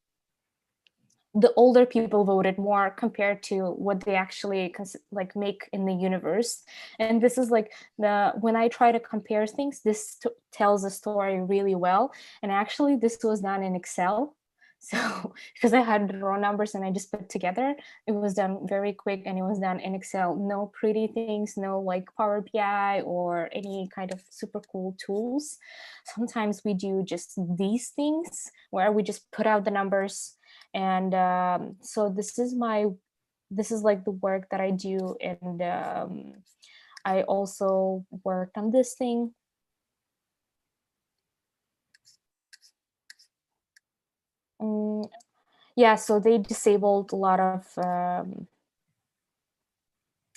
the older people voted more compared to what they actually like make in the universe. And this is like when I try to compare things, this tells a story really well. And actually this was done in Excel. So because I had raw numbers and I just put together, it was done very quick and it was done in Excel. No pretty things, no like Power BI or any kind of super cool tools. Sometimes we do just these things where we just put out the numbers. And so this is like the work that I do. And I also worked on this thing. Yeah, so they disabled a lot of,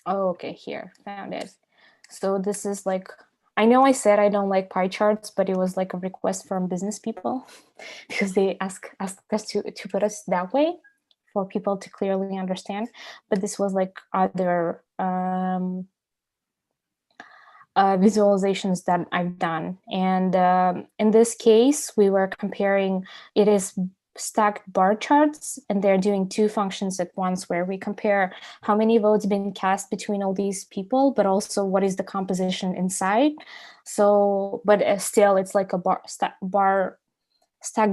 oh, okay, here, found it. So this is like, I know I said I don't like pie charts, but it was like a request from business people because they asked us to put us that way for people to clearly understand. But this was like other visualizations that I've done. And in this case, we were comparing, it is stacked bar charts, and they're doing two functions at once, where we compare how many votes been cast between all these people, but also what is the composition inside. So, but still, it's like a stacked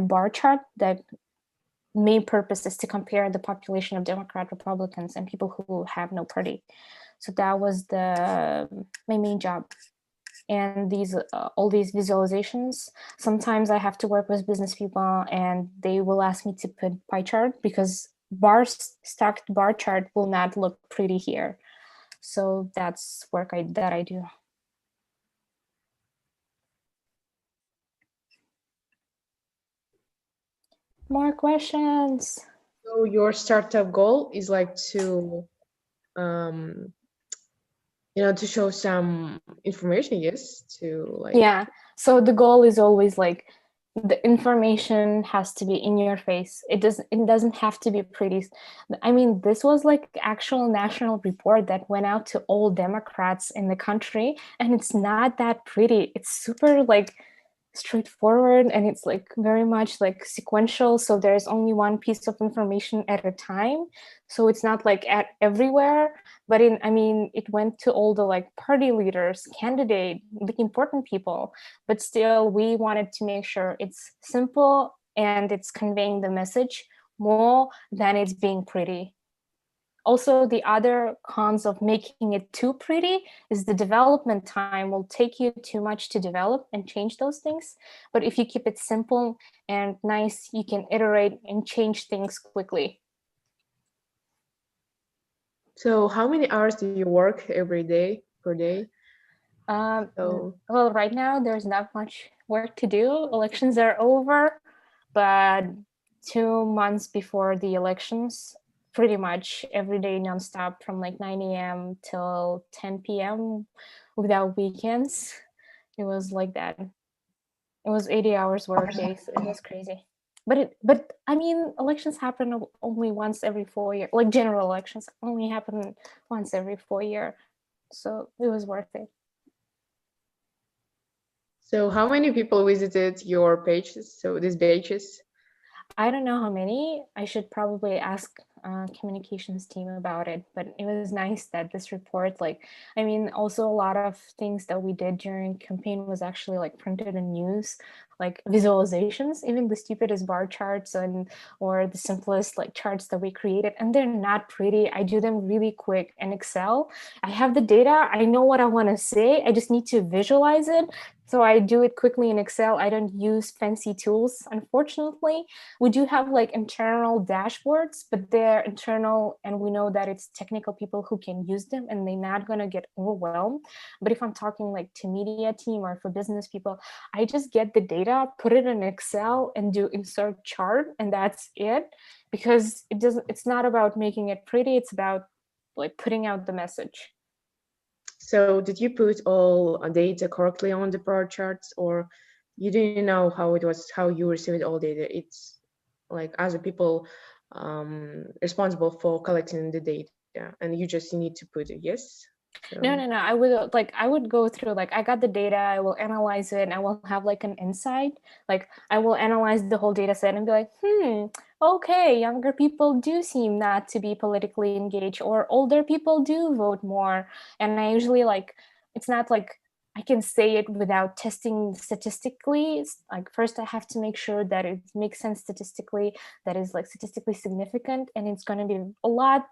bar chart that main purpose is to compare the population of Democrat, Republicans, and people who have no party. So that was my main job. And these all these visualizations, sometimes I have to work with business people and they will ask me to put pie chart because stacked bar chart will not look pretty here. So that's work that I do. More questions? So your startup goal is like to to show some information, yes, to like. Yeah, so the goal is always like the information has to be in your face. It doesn't have to be pretty. I mean, this was like actual national report that went out to all Democrats in the country, and it's not that pretty. It's super like straightforward, and it's like very much like sequential, so there's only one piece of information at a time, so it's not like at everywhere. But it went to all the like party leaders, candidate, the important people, but still we wanted to make sure it's simple and it's conveying the message more than it's being pretty. Also, the other cons of making it too pretty is the development time will take you too much to develop and change those things. But if you keep it simple and nice, you can iterate and change things quickly. So how many hours do you work every day, per day? Well, right now there's not much work to do. Elections are over, but 2 months before the elections, pretty much every day nonstop from like 9 a.m. till 10 p.m. without weekends. It was like that. It was 80 hours work days. It was crazy. But I mean, elections happen only once every 4 years. Like general elections only happen once every 4 years. So it was worth it. So how many people visited your pages? So these pages? I don't know how many. I should probably ask communications team about it, but it was nice that this report, like, I mean, also a lot of things that we did during campaign was actually like printed in news, like visualizations, even the stupidest bar charts or the simplest like charts that we created, and they're not pretty. I do them really quick in Excel. I have the data. I know what I want to say. I just need to visualize it. So I do it quickly in Excel. I don't use fancy tools, unfortunately. We do have like internal dashboards, but they're internal and we know that it's technical people who can use them and they're not going to get overwhelmed. But if I'm talking like to media team or for business people, I just get the data, put it in Excel and do insert chart, and that's it. Because it's not about making it pretty, it's about like putting out the message. So did you put all data correctly on the bar charts, or you didn't know how it was, how you received all data? It's like as a people responsible for collecting the data, and you just need to put it, yes? So. No. I would go through, like, I got the data, I will analyze it, and I will have like an insight. Like I will analyze the whole data set and be like, okay, younger people do seem not to be politically engaged, or older people do vote more. And I usually it's not like I can say it without testing statistically. It's like first I have to make sure that it makes sense statistically, that is like statistically significant, and it's going to be a lot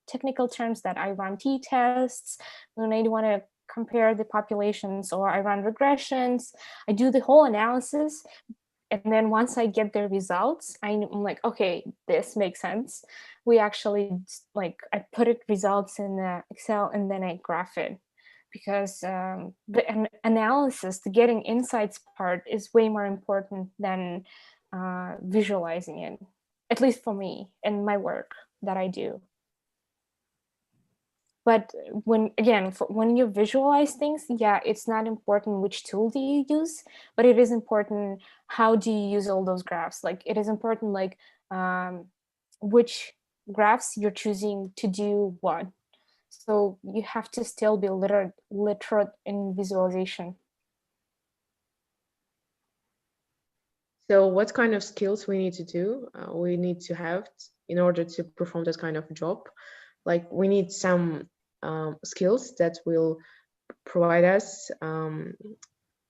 technical terms that I run t-tests when I want to compare the populations, or I run regressions. I do the whole analysis. And then once I get the results, I'm like, okay, this makes sense. We actually I put it results in the Excel and then I graph it, because the analysis, the getting insights part is way more important than visualizing it, at least for me and my work that I do. But when, again, when you visualize things, yeah, it's not important which tool do you use, but it is important how do you use all those graphs. Like it is important like which graphs you're choosing to do what. So you have to still be literate in visualization. So what kind of skills we need to do, we need to have in order to perform this kind of job? Like we need some skills that will provide us,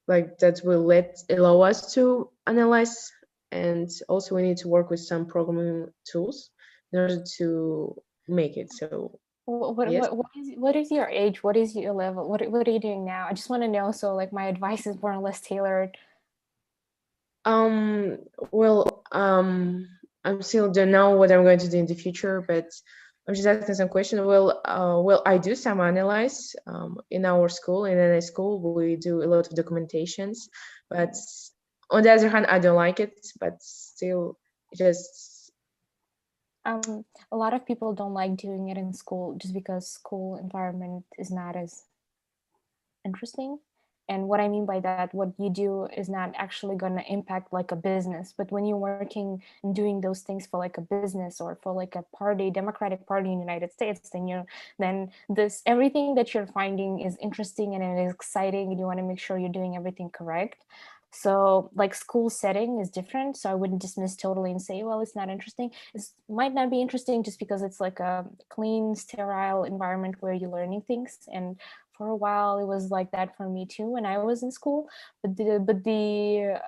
like that will allow us to analyze, and also we need to work with some programming tools in order to make it. So yes. What is your age? What is your level? What are you doing now? I just want to know, so like my advice is more or less tailored. Well, I'm still don't know what I'm going to do in the future, but I'm just asking some question. Well, I do some analyze in our school. In NA school, we do a lot of documentations, but on the other hand, I don't like it. But still, just a lot of people don't like doing it in school just because school environment is not as interesting. And what I mean by that, what you do is not actually going to impact like a business. But when you're working and doing those things for like a business or for like a party, Democratic Party in the United States, then this everything that you're finding is interesting and it is exciting, and you want to make sure you're doing everything correct. So like school setting is different. So I wouldn't dismiss totally and say, well, it's not interesting. It might not be interesting just because it's like a clean, sterile environment where you're learning things. And for a while it was like that for me too when I was in school. But the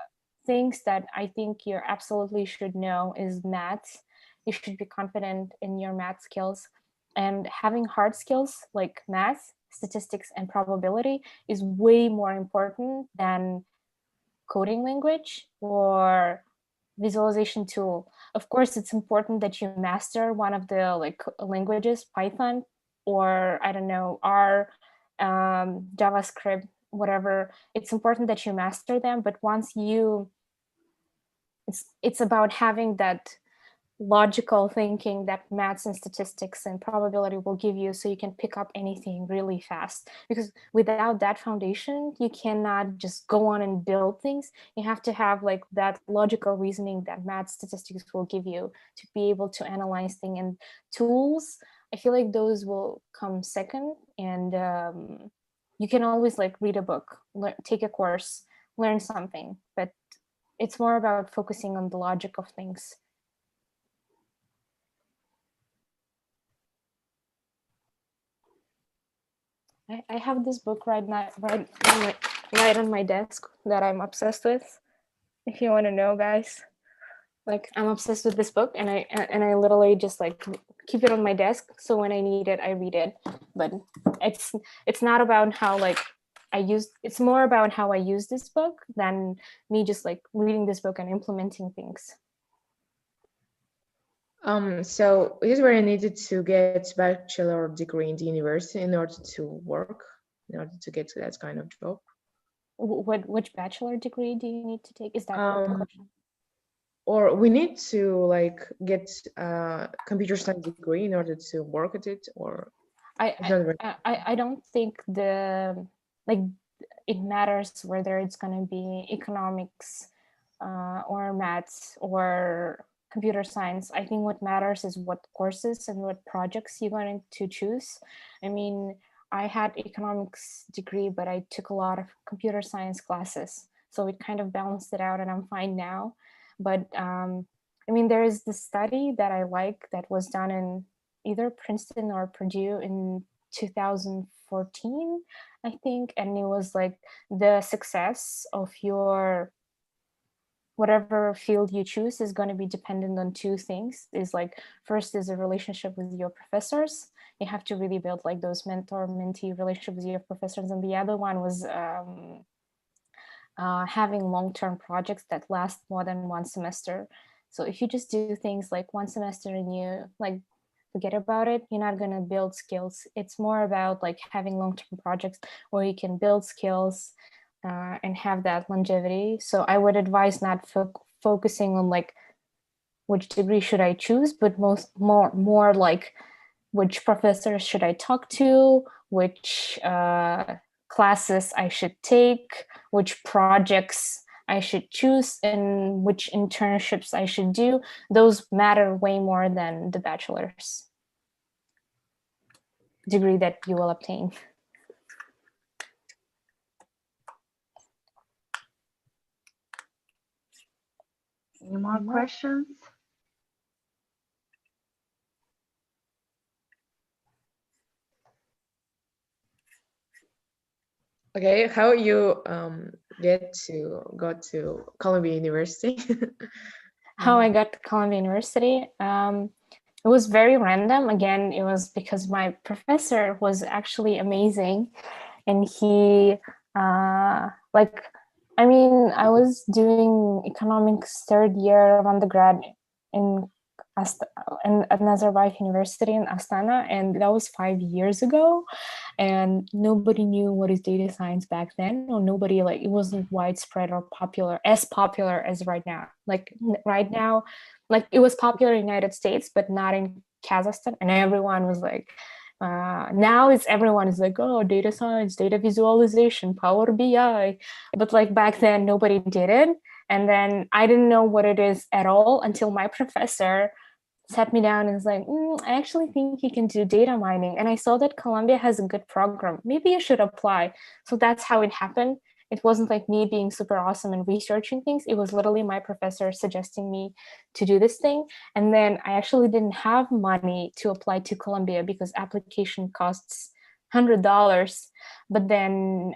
things that I think you absolutely should know is math. You should be confident in your math skills, and having hard skills like math, statistics, and probability is way more important than coding language or visualization tool. Of course, it's important that you master one of the like languages, Python, or I don't know, R, JavaScript, whatever. It's important that you master them, but once you, it's about having that logical thinking that maths and statistics and probability will give you, so you can pick up anything really fast. Because without that foundation, you cannot just go on and build things. You have to have like that logical reasoning that maths statistics will give you to be able to analyze things. And tools, I feel like those will come second. And you can always like read a book, take a course, learn something, but it's more about focusing on the logic of things. I have this book right on my desk that I'm obsessed with. If you want to know, guys, like I'm obsessed with this book, and I literally just like keep it on my desk, so when I need it, I read it. But it's not about how like it's more about how I use this book than me just like reading this book and implementing things. So this is where I needed to get bachelor degree in the university in order to work, in order to get to that kind of job. Which bachelor degree do you need to take? Is that the question? Or we need to like get a computer science degree in order to work at it, or I don't think it matters whether it's going to be economics or maths or computer science. I think what matters is what courses and what projects you're going to choose. I mean, I had economics degree, but I took a lot of computer science classes, so it kind of balanced it out, and I'm fine now. But I mean, there is this study that I like that was done in either Princeton or Purdue in 2014, I think, and it was like the success of your whatever field you choose is going to be dependent on two things. Is like, first is a relationship with your professors. You have to really build like those mentor-mentee relationships with your professors, and the other one was having long-term projects that last more than one semester. So if you just do things like one semester and you like forget about it, you're not going to build skills. It's more about like having long-term projects where you can build skills and have that longevity. So I would advise not focusing on like which degree should I choose, but more like which professors should I talk to, which classes I should take, which projects I should choose, and which internships I should do. Those matter way more than the bachelor's degree that you will obtain. Any more questions? Okay, how you go to Columbia University? How I got to Columbia University? It was very random. Again, it was because my professor was actually amazing, and he I was doing economics third year of undergrad in at Nazarbayev University in Astana, and that was 5 years ago, and nobody knew what is data science back then, or nobody, like, it wasn't widespread or popular as right now. Like right now, like it was popular in the United States, but not in Kazakhstan, and everyone was like, now everyone is like, oh, data science, data visualization, Power BI. But like back then, nobody did it. And then I didn't know what it is at all until my professor sat me down and was like, I actually think you can do data mining. And I saw that Columbia has a good program. Maybe you should apply. So that's how it happened. It wasn't like me being super awesome and researching things. It was literally my professor suggesting me to do this thing. And then I actually didn't have money to apply to Columbia because application costs $100. But then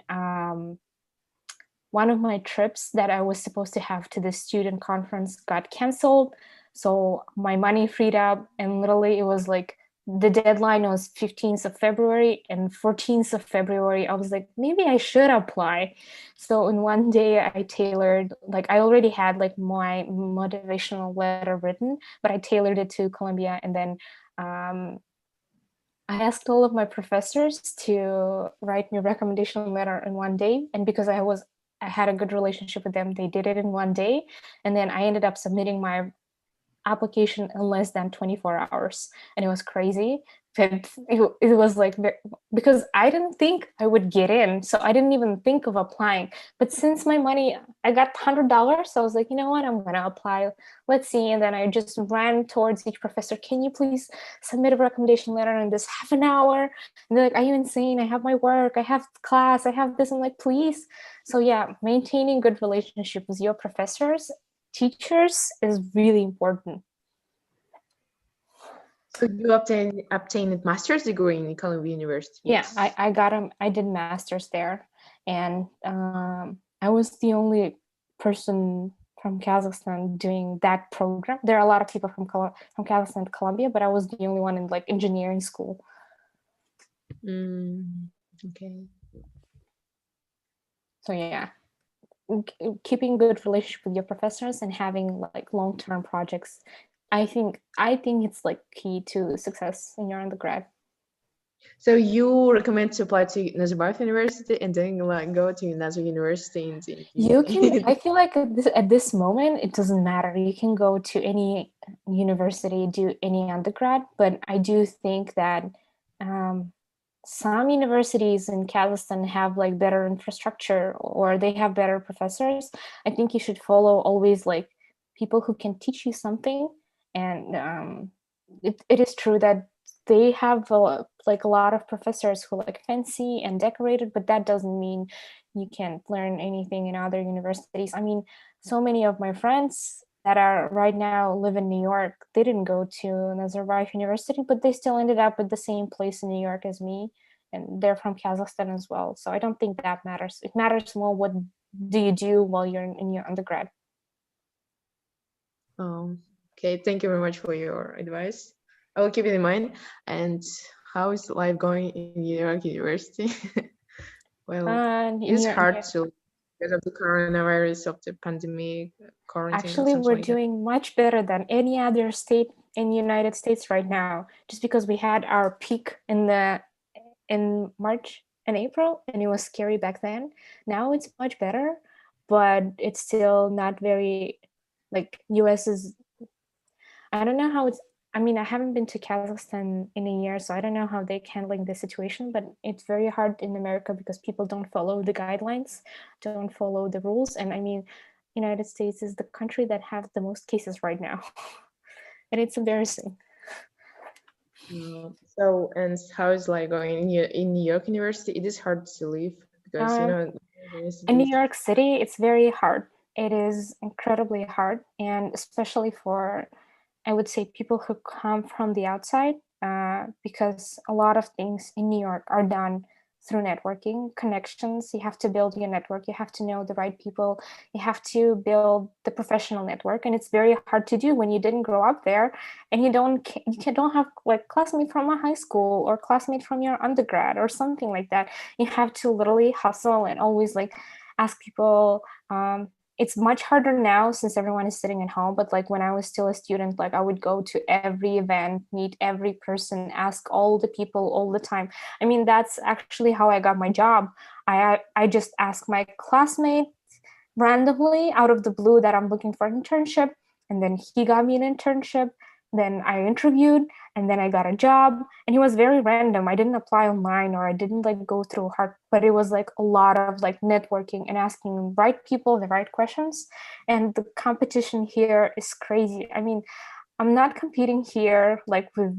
one of my trips that I was supposed to have to the student conference got canceled. So my money freed up, and literally it was like the deadline was 15th of February, and 14th of February, I was like, maybe I should apply. So in one day I tailored, like I already had like my motivational letter written, but I tailored it to Columbia. And then I asked all of my professors to write me a recommendation letter in one day. And because I had a good relationship with them, they did it in one day. And then I ended up submitting my application in less than 24 hours. And it was crazy. But it was like, because I didn't think I would get in. So I didn't even think of applying. But since my money, I got $100. So I was like, you know what, I'm going to apply. Let's see. And then I just ran towards each professor. Can you please submit a recommendation letter in this half an hour? And they're like, are you insane? I have my work. I have class. I have this. I'm like, please. So yeah, maintaining good relationship with your professors, teachers is really important. So you obtained a master's degree in Columbia University? Yeah, I got him. I did master's there, and I was the only person from Kazakhstan doing that program. There are a lot of people from Kazakhstan to Columbia, but I was the only one in like engineering school. Okay. So yeah, keeping good relationship with your professors and having like long-term projects, I think it's like key to success in your undergrad. So you recommend to apply to Nazarbayev University and then like go to another university? You can. I feel like at this moment it doesn't matter. You can go to any university, do any undergrad, but I do think that some universities in Kazakhstan have like better infrastructure, or they have better professors. I think you should follow always like people who can teach you something. And it is true that they have like a lot of professors who like fancy and decorated, but that doesn't mean you can't learn anything in other universities. I mean, so many of my friends that are right now live in New York, they didn't go to Nazarbayev University, but they still ended up at the same place in New York as me, and they're from Kazakhstan as well. So I don't think that matters. It matters more what do you do while you're in your undergrad. Okay, thank you very much for your advice. I will keep it in mind. And how is life going in New York University? Well, it's hard to, because of the coronavirus, of the pandemic, quarantine. Actually, we're doing much better than any other state in the United States right now, just because we had our peak in March and April, and it was scary back then. Now it's much better, but it's still not very, like, US is, I don't know how it's I mean, I haven't been to Kazakhstan in a year, so I don't know how they're handling the situation, but it's very hard in America because people don't follow the guidelines, don't follow the rules. And I mean, United States is the country that has the most cases right now. And it's embarrassing. So, and how is like going in New York University? It is hard to live because, you know, in New York City, it's very hard. It is incredibly hard. And especially for, I would say, people who come from the outside, because a lot of things in New York are done through networking, connections. You have to build your network. You have to know the right people. You have to build the professional network. And it's very hard to do when you didn't grow up there and you don't have like classmate from a high school or classmate from your undergrad or something like that. You have to literally hustle and always like ask people. It's much harder now since everyone is sitting at home, but like when I was still a student, like I would go to every event, meet every person, ask all the people all the time. I mean, that's actually how I got my job. I just asked my classmate randomly out of the blue that I'm looking for an internship, and then he got me an internship. Then I interviewed, and then I got a job, and it was very random. I didn't apply online or I didn't like go through hard, but it was like a lot of like networking and asking the right people the right questions. And the competition here is crazy. I mean, I'm not competing here like with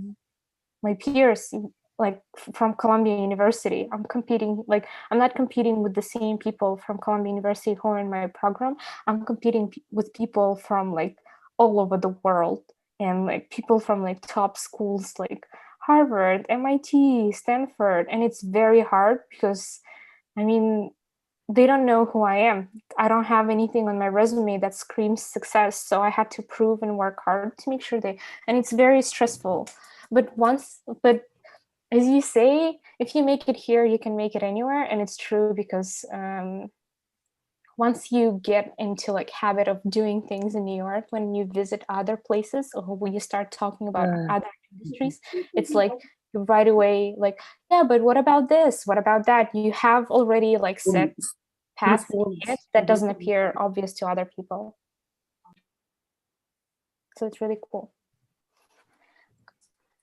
my peers like from Columbia University. I'm not competing with the same people from Columbia University who are in my program. I'm competing with people from like all over the world, and like people from like top schools like Harvard, MIT, Stanford. And it's very hard because, I mean, they don't know who I am. I don't have anything on my resume that screams success. So I had to prove and work hard to make sure and it's very stressful. But as you say, if you make it here, you can make it anywhere. And it's true because once you get into like habit of doing things in New York, when you visit other places or when you start talking about other industries, it's like right away, like, yeah, but what about this? What about that? You have already like set paths that doesn't appear obvious to other people. So it's really cool.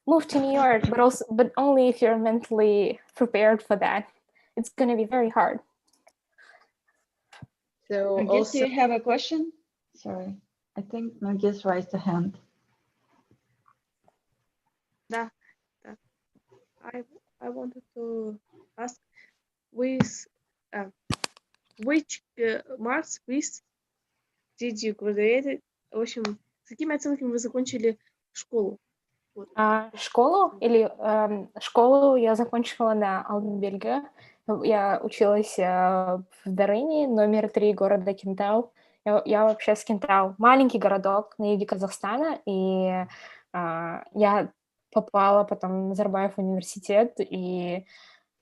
Move to New York, but only if you're mentally prepared for that. It's going to be very hard. So Nargis, also, do you have a question? Sorry, I think Nargis raised a hand. Да. I wanted to ask with which marks with did you graduate? В общем, с какими оценками вы закончили школу? Вот. Школу я закончила на Алтенберге. Я училась в Дарыне, номер 3 города Кентау. Я вообще с Кентау. Маленький городок на юге Казахстана. И я попала потом в Назарбаев университет. И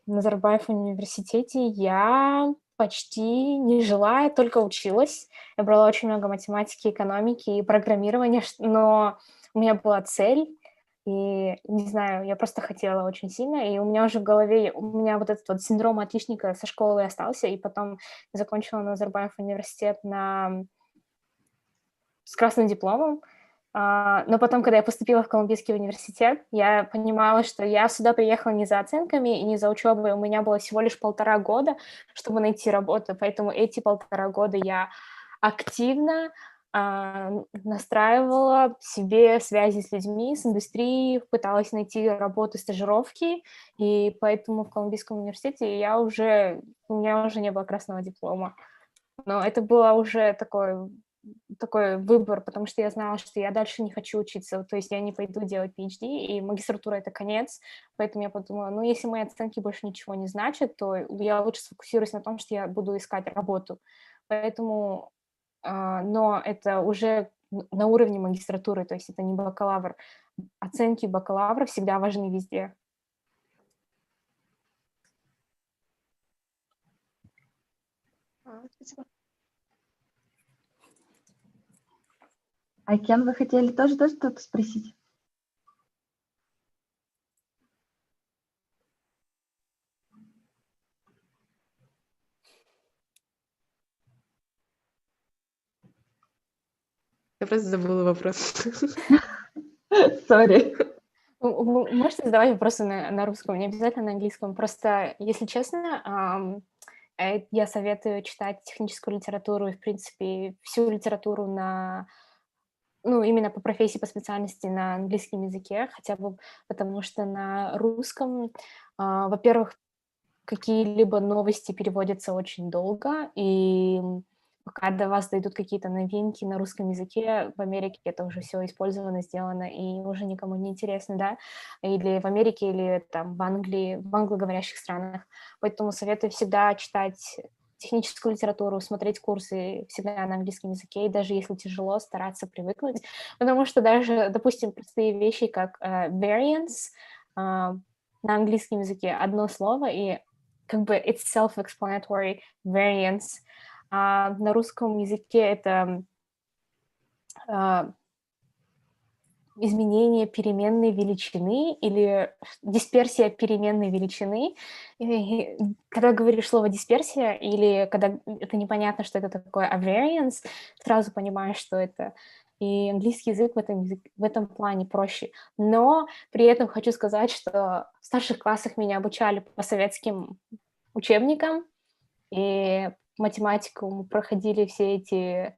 в Назарбаев университете я почти не жила, я только училась. Я брала очень много математики, экономики и программирования, но у меня была цель, и, не знаю, я просто хотела очень сильно, и у меня уже в голове, у меня вот этот вот синдром отличника со школы остался, и потом я закончила Назарбаев университет с красным дипломом. Но потом, когда я поступила в Колумбийский университет, я понимала, что я сюда приехала не за оценками и не за учебой. У меня было всего лишь 1,5 года, чтобы найти работу. Поэтому эти 1,5 года я активно настраивала себе связи с людьми, с индустрией, пыталась найти работу, стажировки. И поэтому в Колумбийском университете у меня уже не было красного диплома. Но это было уже такой выбор, потому что я знала, что я дальше не хочу учиться, то есть я не пойду делать PhD, и магистратура — это конец, поэтому я подумала, ну, если мои оценки больше ничего не значат, то я лучше сфокусируюсь на том, что я буду искать работу. Поэтому, но это уже на уровне магистратуры, то есть это не бакалавр. Оценки бакалавра всегда важны везде. Спасибо. Айкен, вы хотели тоже что-то спросить? я просто забыла вопрос. Сори. Вы можете задавать вопросы на русском, не обязательно на английском. Просто, если честно, я советую читать техническую литературу и, в принципе, всю литературу именно по профессии, по специальности на английском языке, хотя бы потому что на русском, во-первых, какие-либо новости переводятся очень долго, и пока до вас дойдут какие-то новинки на русском языке, в Америке это уже все использовано, сделано, и уже никому не интересно, да, или в Америке, или там в Англии, в англоговорящих странах. Поэтому советую всегда читать техническую литературу, смотреть курсы всегда на английском языке, и даже если тяжело, стараться привыкнуть, потому что даже, допустим, простые вещи, как variance, на английском языке одно слово, и как бы it's self-explanatory variance, а на русском языке это изменение переменной величины или дисперсия переменной величины. И когда говоришь слово дисперсия или когда это непонятно, что это такое, а variance, сразу понимаешь, что это. И английский язык в этом плане проще. Но при этом хочу сказать, что в старших классах меня обучали по советским учебникам, и математику мы проходили все эти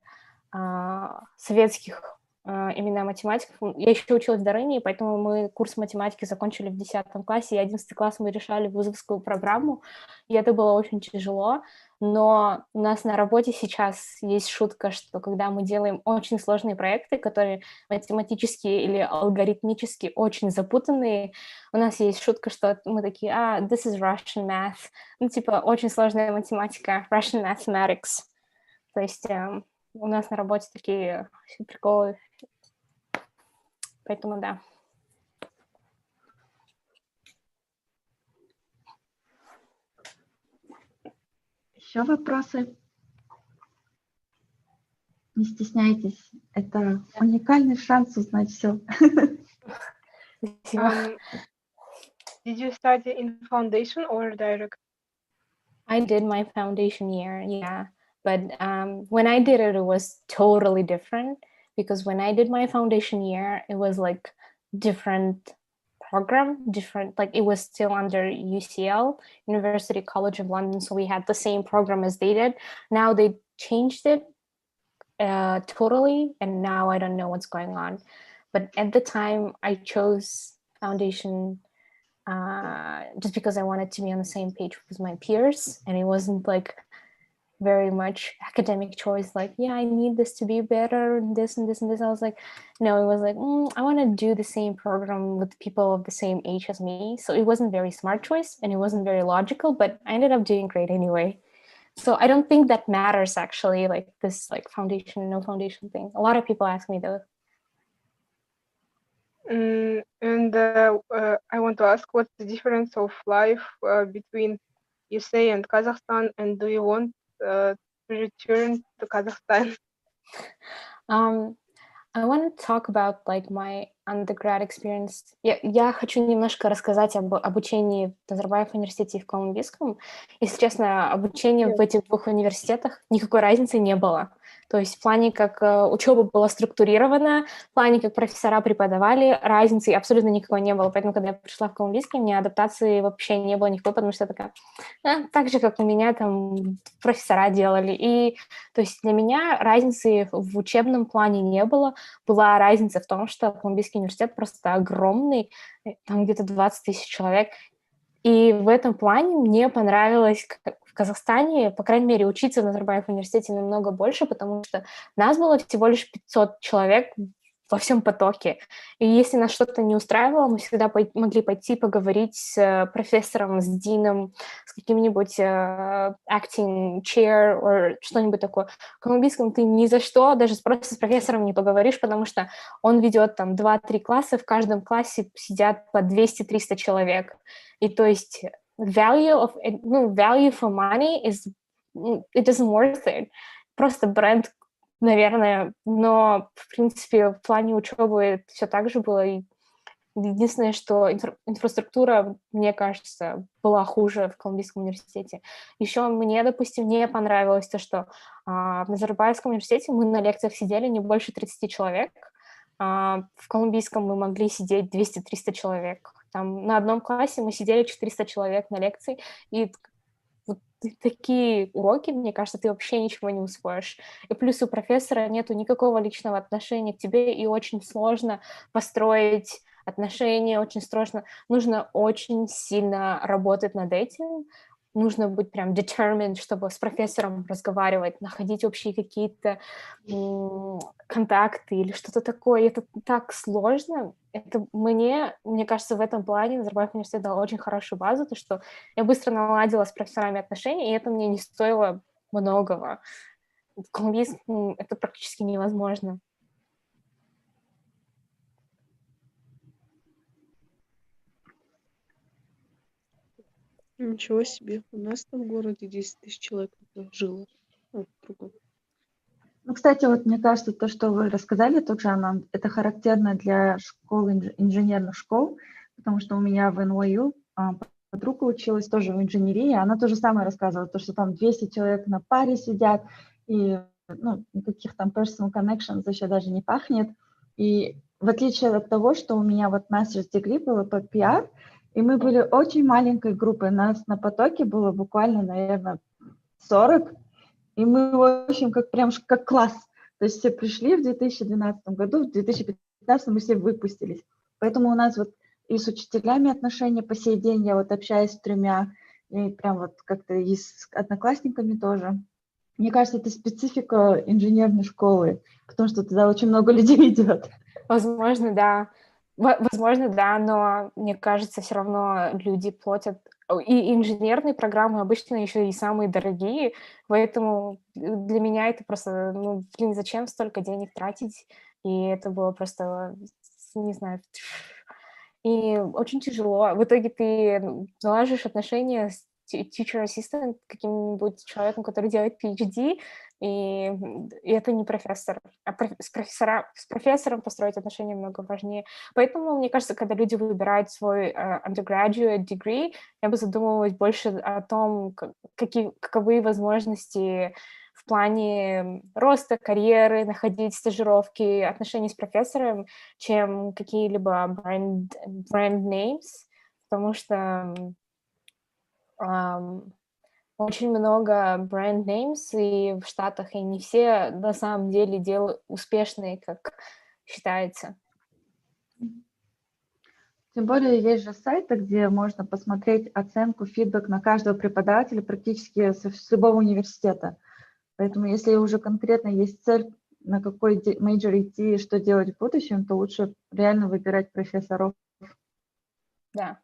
советских именно математиков. Я еще училась в Дарыне, поэтому мы курс математики закончили в 10 классе, и 11 класс мы решали вузовскую программу, и это было очень тяжело. Но у нас на работе сейчас есть шутка, что когда мы делаем очень сложные проекты, которые математически или алгоритмически очень запутанные, у нас есть шутка, что мы такие, this is Russian math, типа очень сложная математика, Russian mathematics. То есть у нас на работе такие приколы, поэтому да. Еще вопросы? Не стесняйтесь, это уникальный шанс узнать все. Did you study in foundation or direct? I did my foundation year, yeah. But when I did it, it was totally different because when I did my foundation year, it was like different program, like it was still under UCL, University College of London. So we had the same program as they did. Now they changed it totally, and now I don't know what's going on. But at the time, I chose foundation just because I wanted to be on the same page with my peers, and it wasn't like very much academic choice, like, yeah, I need this to be better, and this and this and this. I was like, no, it was like, I want to do the same program with people of the same age as me. So it wasn't very smart choice, and it wasn't very logical, but I ended up doing great anyway. So I don't think that matters, actually, like this like foundation and no foundation thing. A lot of people ask me though. I want to ask, what's the difference of life between USA and Kazakhstan, and do you want to return to Kazakhstan? I want to talk about like my undergrad experience. Я хочу немножко рассказать об обучении в Назарбаев университете и в Колумбийском. Если честно, обучение в этих двух университетах никакой разницы не было. То есть в плане, как учеба была структурирована, в плане, как профессора преподавали, разницы абсолютно никакой не было. Поэтому, когда я пришла в Колумбийский, у меня адаптации вообще не было никакой, потому что я такая, так же, как у меня там профессора делали. И то есть для меня разницы в учебном плане не было. Была разница в том, что Колумбийский университет просто огромный, там где-то 20 тысяч человек. И в этом плане мне понравилось в Казахстане, по крайней мере, учиться в Назарбаев университете намного больше, потому что нас было всего лишь 500 человек во всем потоке. И если нас что-то не устраивало, мы всегда могли пойти поговорить с профессором, с дином, с каким-нибудь acting chair or что-нибудь такое. В Колумбийском ты ни за что даже просто с профессором не поговоришь, потому что он ведет там 2-3 класса, в каждом классе сидят по 200-300 человек. И то есть value for money is, it doesn't worth it. Просто бренд, наверное, но, в принципе, в плане учебы все так же было. И единственное, что инфраструктура, мне кажется, была хуже в Колумбийском университете. Еще мне, допустим, не понравилось то, что в Назарбаевском университете мы на лекциях сидели не больше 30 человек, В колумбийском мы могли сидеть 200-300 человек. Там на одном классе мы сидели 400 человек на лекции, и вот такие уроки, мне кажется, ты вообще ничего не усвоишь. И плюс у профессора нету никакого личного отношения к тебе, и очень сложно построить отношения, очень сложно. Нужно очень сильно работать над этим. Нужно быть прям determined, чтобы с профессором разговаривать, находить общие какие-то контакты или что-то такое. Это так сложно. Это мне кажется, в этом плане Назарбаев университет дал очень хорошую базу, то, что я быстро наладила с профессорами отношения, и это мне не стоило многого. В колумбийском это практически невозможно. Ничего себе. У нас там в городе 10 тысяч человек жило. Вот, кругом. Ну, кстати, вот мне кажется, то, что вы рассказали, Togzhan, это характерно для школ, инженерных школ, потому что у меня в НYU подруга училась тоже в инженерии, она то же самое рассказывала, то, что там 200 человек на паре сидят, и никаких там personal connections еще даже не пахнет. И в отличие от того, что у меня вот master's degree было по PR, и мы были очень маленькой группой, нас на потоке было буквально, наверное, 40, и мы, в общем, как класс. То есть все пришли в 2012 году, в 2015 мы все выпустились. Поэтому у нас вот и с учителями отношения по сей день, я вот общаюсь с 3, и прям вот как-то и с одноклассниками тоже. Мне кажется, это специфика инженерной школы, потому что туда очень много людей идет. Возможно, да. Возможно, да, но мне кажется, все равно люди платят. И инженерные программы обычно еще и самые дорогие, поэтому для меня это просто, блин, зачем столько денег тратить? И это было просто, не знаю, и очень тяжело. В итоге ты налаживаешь отношения с teacher assistant, каким-нибудь человеком, который делает PhD, и это не профессор. С профессором построить отношения много важнее. Поэтому, мне кажется, когда люди выбирают свой undergraduate degree, я бы задумывалась больше о том, каковы возможности в плане роста карьеры, находить стажировки, отношений с профессором, чем какие-либо бренд names, потому что очень много бренд names и в Штатах, и не все на самом деле делают успешные, как считается. Тем более есть же сайты, где можно посмотреть оценку, фидбэк на каждого преподавателя практически с любого университета. Поэтому если уже конкретно есть цель, на какой мейджор идти, что делать в будущем, то лучше реально выбирать профессоров. Да.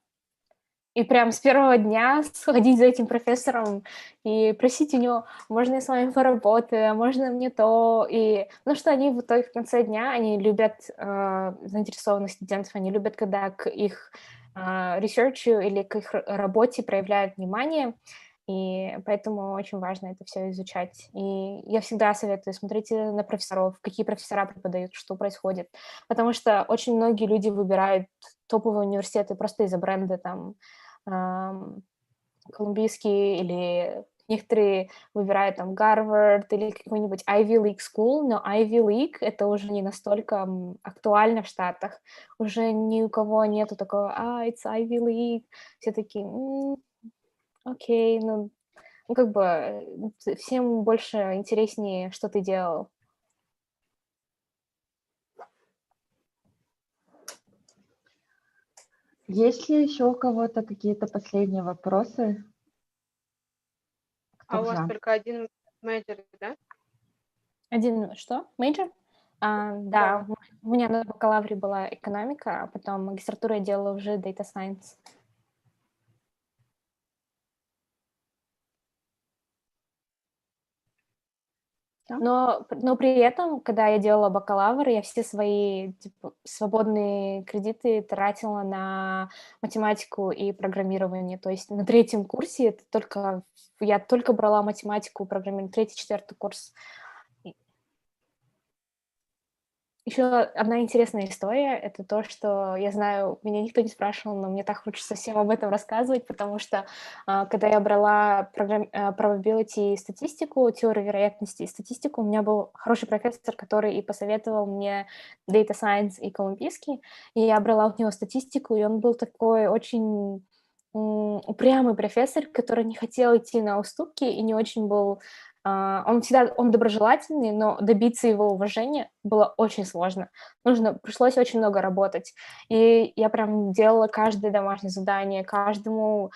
И прям с первого дня сходить за этим профессором и просить у него, можно я с вами поработаю, можно мне то. И, что они в итоге в конце дня, они любят заинтересованных студентов, они любят, когда к их ресерчу или к их работе проявляют внимание. И поэтому очень важно это все изучать. И я всегда советую, смотрите на профессоров, какие профессора преподают, что происходит. Потому что очень многие люди выбирают топовые университеты просто из-за бренда, там, колумбийский, или некоторые выбирают там Гарвард или какой-нибудь Ivy League School, но Ivy League — это уже не настолько актуально в Штатах. Уже ни у кого нету такого it's Ivy League. Все такие, окей, как бы всем больше интереснее, что ты делал. Есть ли еще у кого-то какие-то последние вопросы? А у вас только один мейджор, да? Один что? Мейджор? Да, у меня на бакалавре была экономика, а потом магистратуру я делала уже data science. Но при этом, когда я делала бакалавр, я все свои свободные кредиты тратила на математику и программирование. То есть на 3-м курсе я только брала математику, программирование, 3-й, 4-й курс. Еще одна интересная история — это то, что я знаю, меня никто не спрашивал, но мне так хочется всем об этом рассказывать, потому что когда я брала probability и статистику, теорию вероятности и статистику, у меня был хороший профессор, который и посоветовал мне data science и колумбийский, и я брала у него статистику, и он был такой очень упрямый профессор, который не хотел идти на уступки и не очень был он доброжелательный, но добиться его уважения было очень сложно. Пришлось очень много работать. И я прям делала каждое домашнее задание, каждую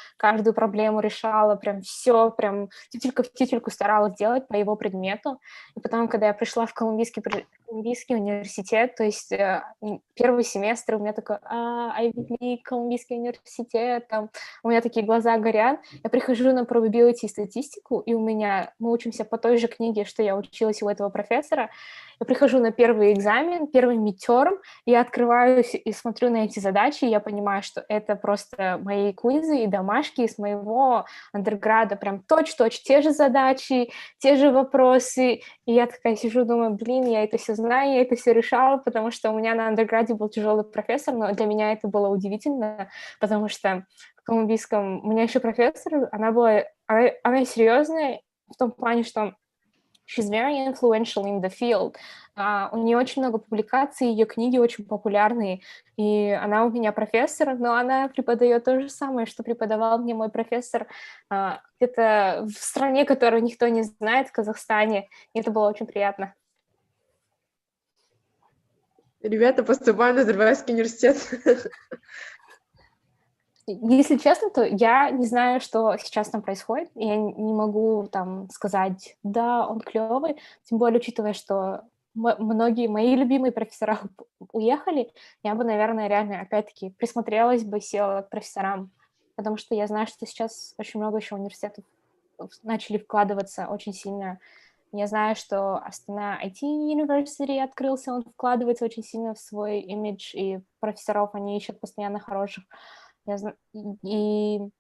проблему решала, прям все, прям тютелька в тютельку старалась делать по его предмету. И потом, когда я пришла в Колумбийский университет, то есть первый семестр у меня такой, Ivy League, Колумбийский университет, там, у меня такие глаза горят. Я прихожу на probability и статистику, и мы учимся по той же книге, что я училась у этого профессора. Я прихожу на первый экзамен, первый midterm, я открываюсь и смотрю на эти задачи, и я понимаю, что это просто мои квизы и домашки из моего андерграда, прям точь-в-точь те же задачи, те же вопросы, и я такая сижу, думаю, блин, я это все знаю, я это все решала, потому что у меня на андерграде был тяжелый профессор, но для меня это было удивительно, потому что в колумбийском у меня еще профессор, она серьезная в том плане, что she's very influential in the field. У нее очень много публикаций, ее книги очень популярные, и она у меня профессор, но она преподает то же самое, что преподавал мне мой профессор где-то в стране, которую никто не знает, в Казахстане, и это было очень приятно. Ребята, поступаем в Назарбаевский университет. Если честно, то я не знаю, что сейчас там происходит. Я не могу там сказать, да, он клевый. Тем более, учитывая, что многие мои любимые профессора уехали, я бы, наверное, реально, опять-таки, присмотрелась бы, села к профессорам. Потому что я знаю, что сейчас очень много еще университетов начали вкладываться очень сильно. Я знаю, что Астана IT University открылся, он вкладывается очень сильно в свой имидж, и профессоров они ищут постоянно хороших. Мой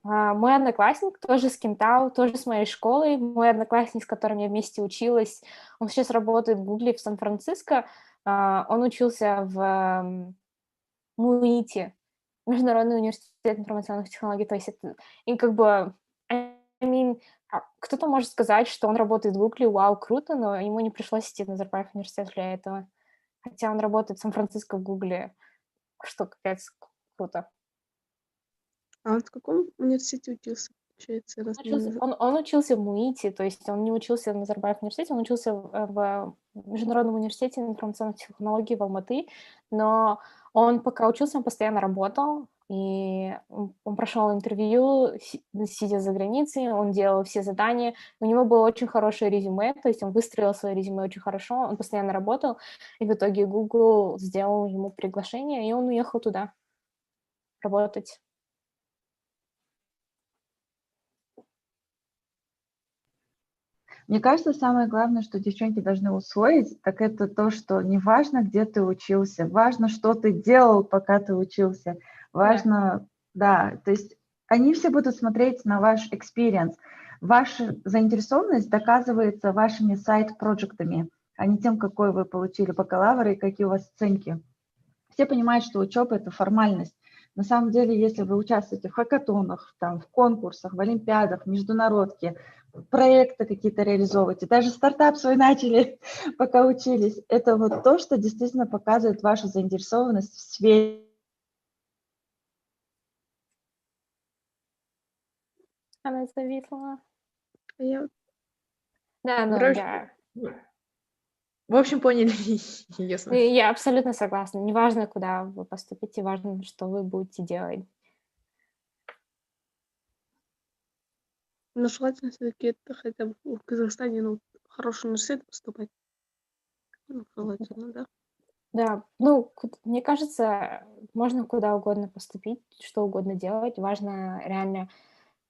одноклассник тоже с Кентау, тоже с моей школы. Мой одноклассник, с которым я вместе училась, он сейчас работает в Гугле в Сан-Франциско. Он учился в МУИТе, Международный университет информационных технологий. То есть это, и как бы, кто-то может сказать, что он работает в Гугле, вау, круто, но ему не пришлось идти в Назарбаев университет для этого. Хотя он работает в Сан-Франциско в Гугле, что капец круто. А он в каком университете учился, получается? Он учился в МУИТе, то есть он не учился в Назарбаев университете, он учился в Международном университете информационных технологий в Алматы, но он пока учился, он постоянно работал, и он прошел интервью, сидя за границей, он делал все задания, у него было очень хорошее резюме, то есть он выстроил свое резюме очень хорошо, он постоянно работал, и в итоге Google сделал ему приглашение, и он уехал туда работать. Мне кажется, самое главное, что девчонки должны усвоить, так это то, что не важно, где ты учился, важно, что ты делал, пока ты учился, важно, да, то есть они все будут смотреть на ваш experience. Ваша заинтересованность доказывается вашими сайт-проектами, а не тем, какой вы получили бакалавр и какие у вас оценки. Все понимают, что учеба – это формальность. На самом деле, если вы участвуете в хакатонах, там, в конкурсах, в олимпиадах, в международке, проекты какие-то реализовываете, даже стартап свой начали, пока учились, это вот то, что действительно показывает вашу заинтересованность в сфере. Она зависла. Да, да. В общем, поняли, ясно. Я абсолютно согласна. Неважно, куда вы поступите, важно, что вы будете делать. Но желательно все-таки это хотя бы в Казахстане, хороший университет поступать. Желательно, да? Да, мне кажется, можно куда угодно поступить, что угодно делать. Важно реально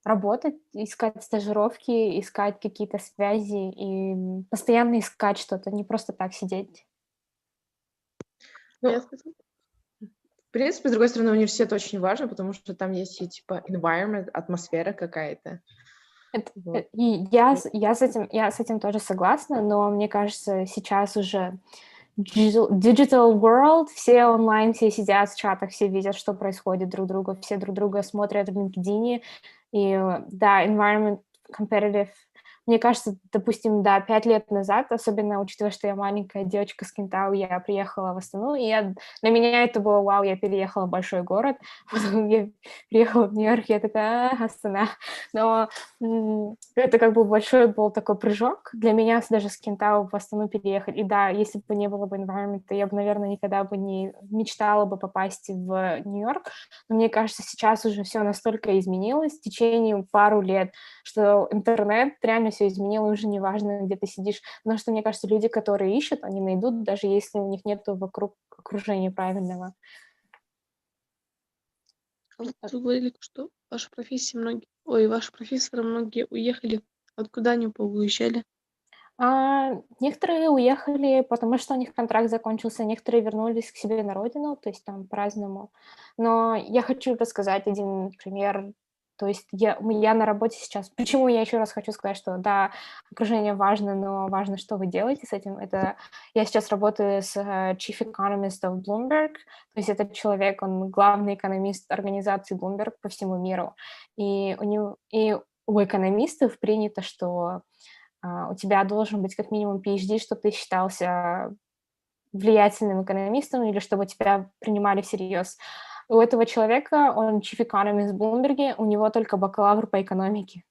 работать, искать стажировки, искать какие-то связи и постоянно искать что-то, не просто так сидеть. В принципе, с другой стороны, университет очень важен, потому что там есть и типа environment, атмосфера какая-то. И я с этим тоже согласна, но мне кажется, сейчас уже digital world, все онлайн, все сидят в чатах, все видят, что происходит друг друга, все друг друга смотрят в LinkedIn, и да, environment competitive. Мне кажется, допустим, да, 5 лет назад, особенно учитывая, что я маленькая девочка с Кентау, я приехала в Астану, и для меня это было вау, я переехала в большой город, потом я приехала в Нью-Йорк, я такая, Астана. Но это как бы большой был такой прыжок для меня даже с Кентау в Астану переехать. И да, если бы не было бы environment, я бы, наверное, никогда бы не мечтала бы попасть в Нью-Йорк. Но мне кажется, сейчас уже все настолько изменилось в течение пару лет, что интернет реально все изменило, и уже не важно, где ты сидишь. Потому что, мне кажется, люди, которые ищут, они найдут, даже если у них нету вокруг окружения правильного. Вы говорили, что ваши профессоры многие уехали. Откуда они поуезжали? Некоторые уехали, потому что у них контракт закончился, некоторые вернулись к себе на родину, то есть там по-разному. Но я хочу рассказать один пример. То есть я на работе сейчас. Почему я еще раз хочу сказать, что да, окружение важно, но важно, что вы делаете с этим. Это я сейчас работаю с Chief Economist of Bloomberg, то есть этот человек, он главный экономист организации Bloomberg по всему миру. И у экономистов принято, что у тебя должен быть как минимум PhD, чтобы ты считался влиятельным экономистом или чтобы тебя принимали всерьез. У этого человека, он chief economist в Блумберге, у него только бакалавр по экономике,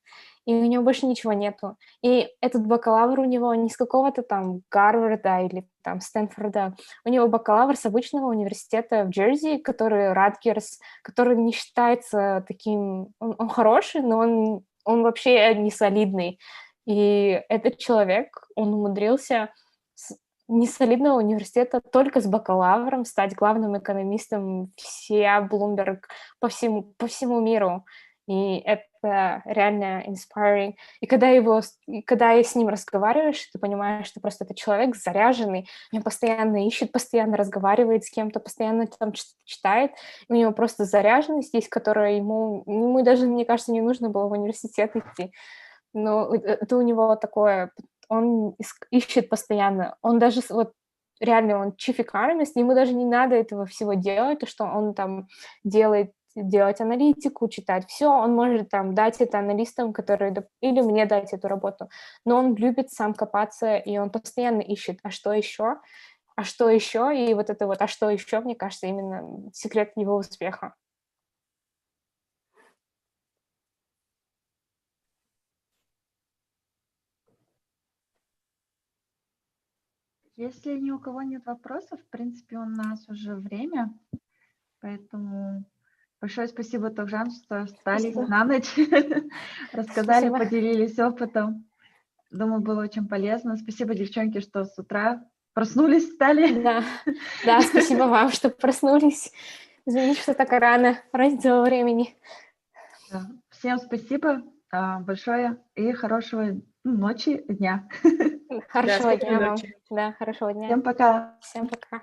и у него больше ничего нету. И этот бакалавр у него не с какого-то там Гарварда или там Стэнфорда, у него бакалавр с обычного университета в Джерси, который Радгерс, который не считается таким... Он хороший, но он вообще не солидный. И этот человек, он умудрился с несолидного университета только с бакалавром стать главным экономистом всея Bloomberg по всему миру. И это реально inspiring. И когда я с ним разговариваешь, ты понимаешь, что просто этот человек заряженный, он постоянно ищет, постоянно разговаривает с кем-то, постоянно там читает. У него просто заряженность есть, которая ему даже, мне кажется, не нужно было в университет идти. Но это у него такое, он ищет постоянно. Он даже вот реально, он chief economist, ему даже не надо этого всего делать, то, что он там делать аналитику, читать все, он может там дать это аналистам, которые, или мне дать эту работу. Но он любит сам копаться, и он постоянно ищет, а что еще, и вот это вот, а что еще, мне кажется, именно секрет его успеха. Если ни у кого нет вопросов, в принципе, у нас уже время, поэтому большое спасибо, Тогжан, что остались на ночь, рассказали, поделились опытом. Думаю, было очень полезно. Спасибо, девчонки, что с утра проснулись, встали. Да, спасибо вам, что проснулись. Извините, что так рано, разница времени. Всем спасибо большое и хорошего ночи, дня. Хорошего дня вам. Да, хорошего дня. Всем пока. Всем пока.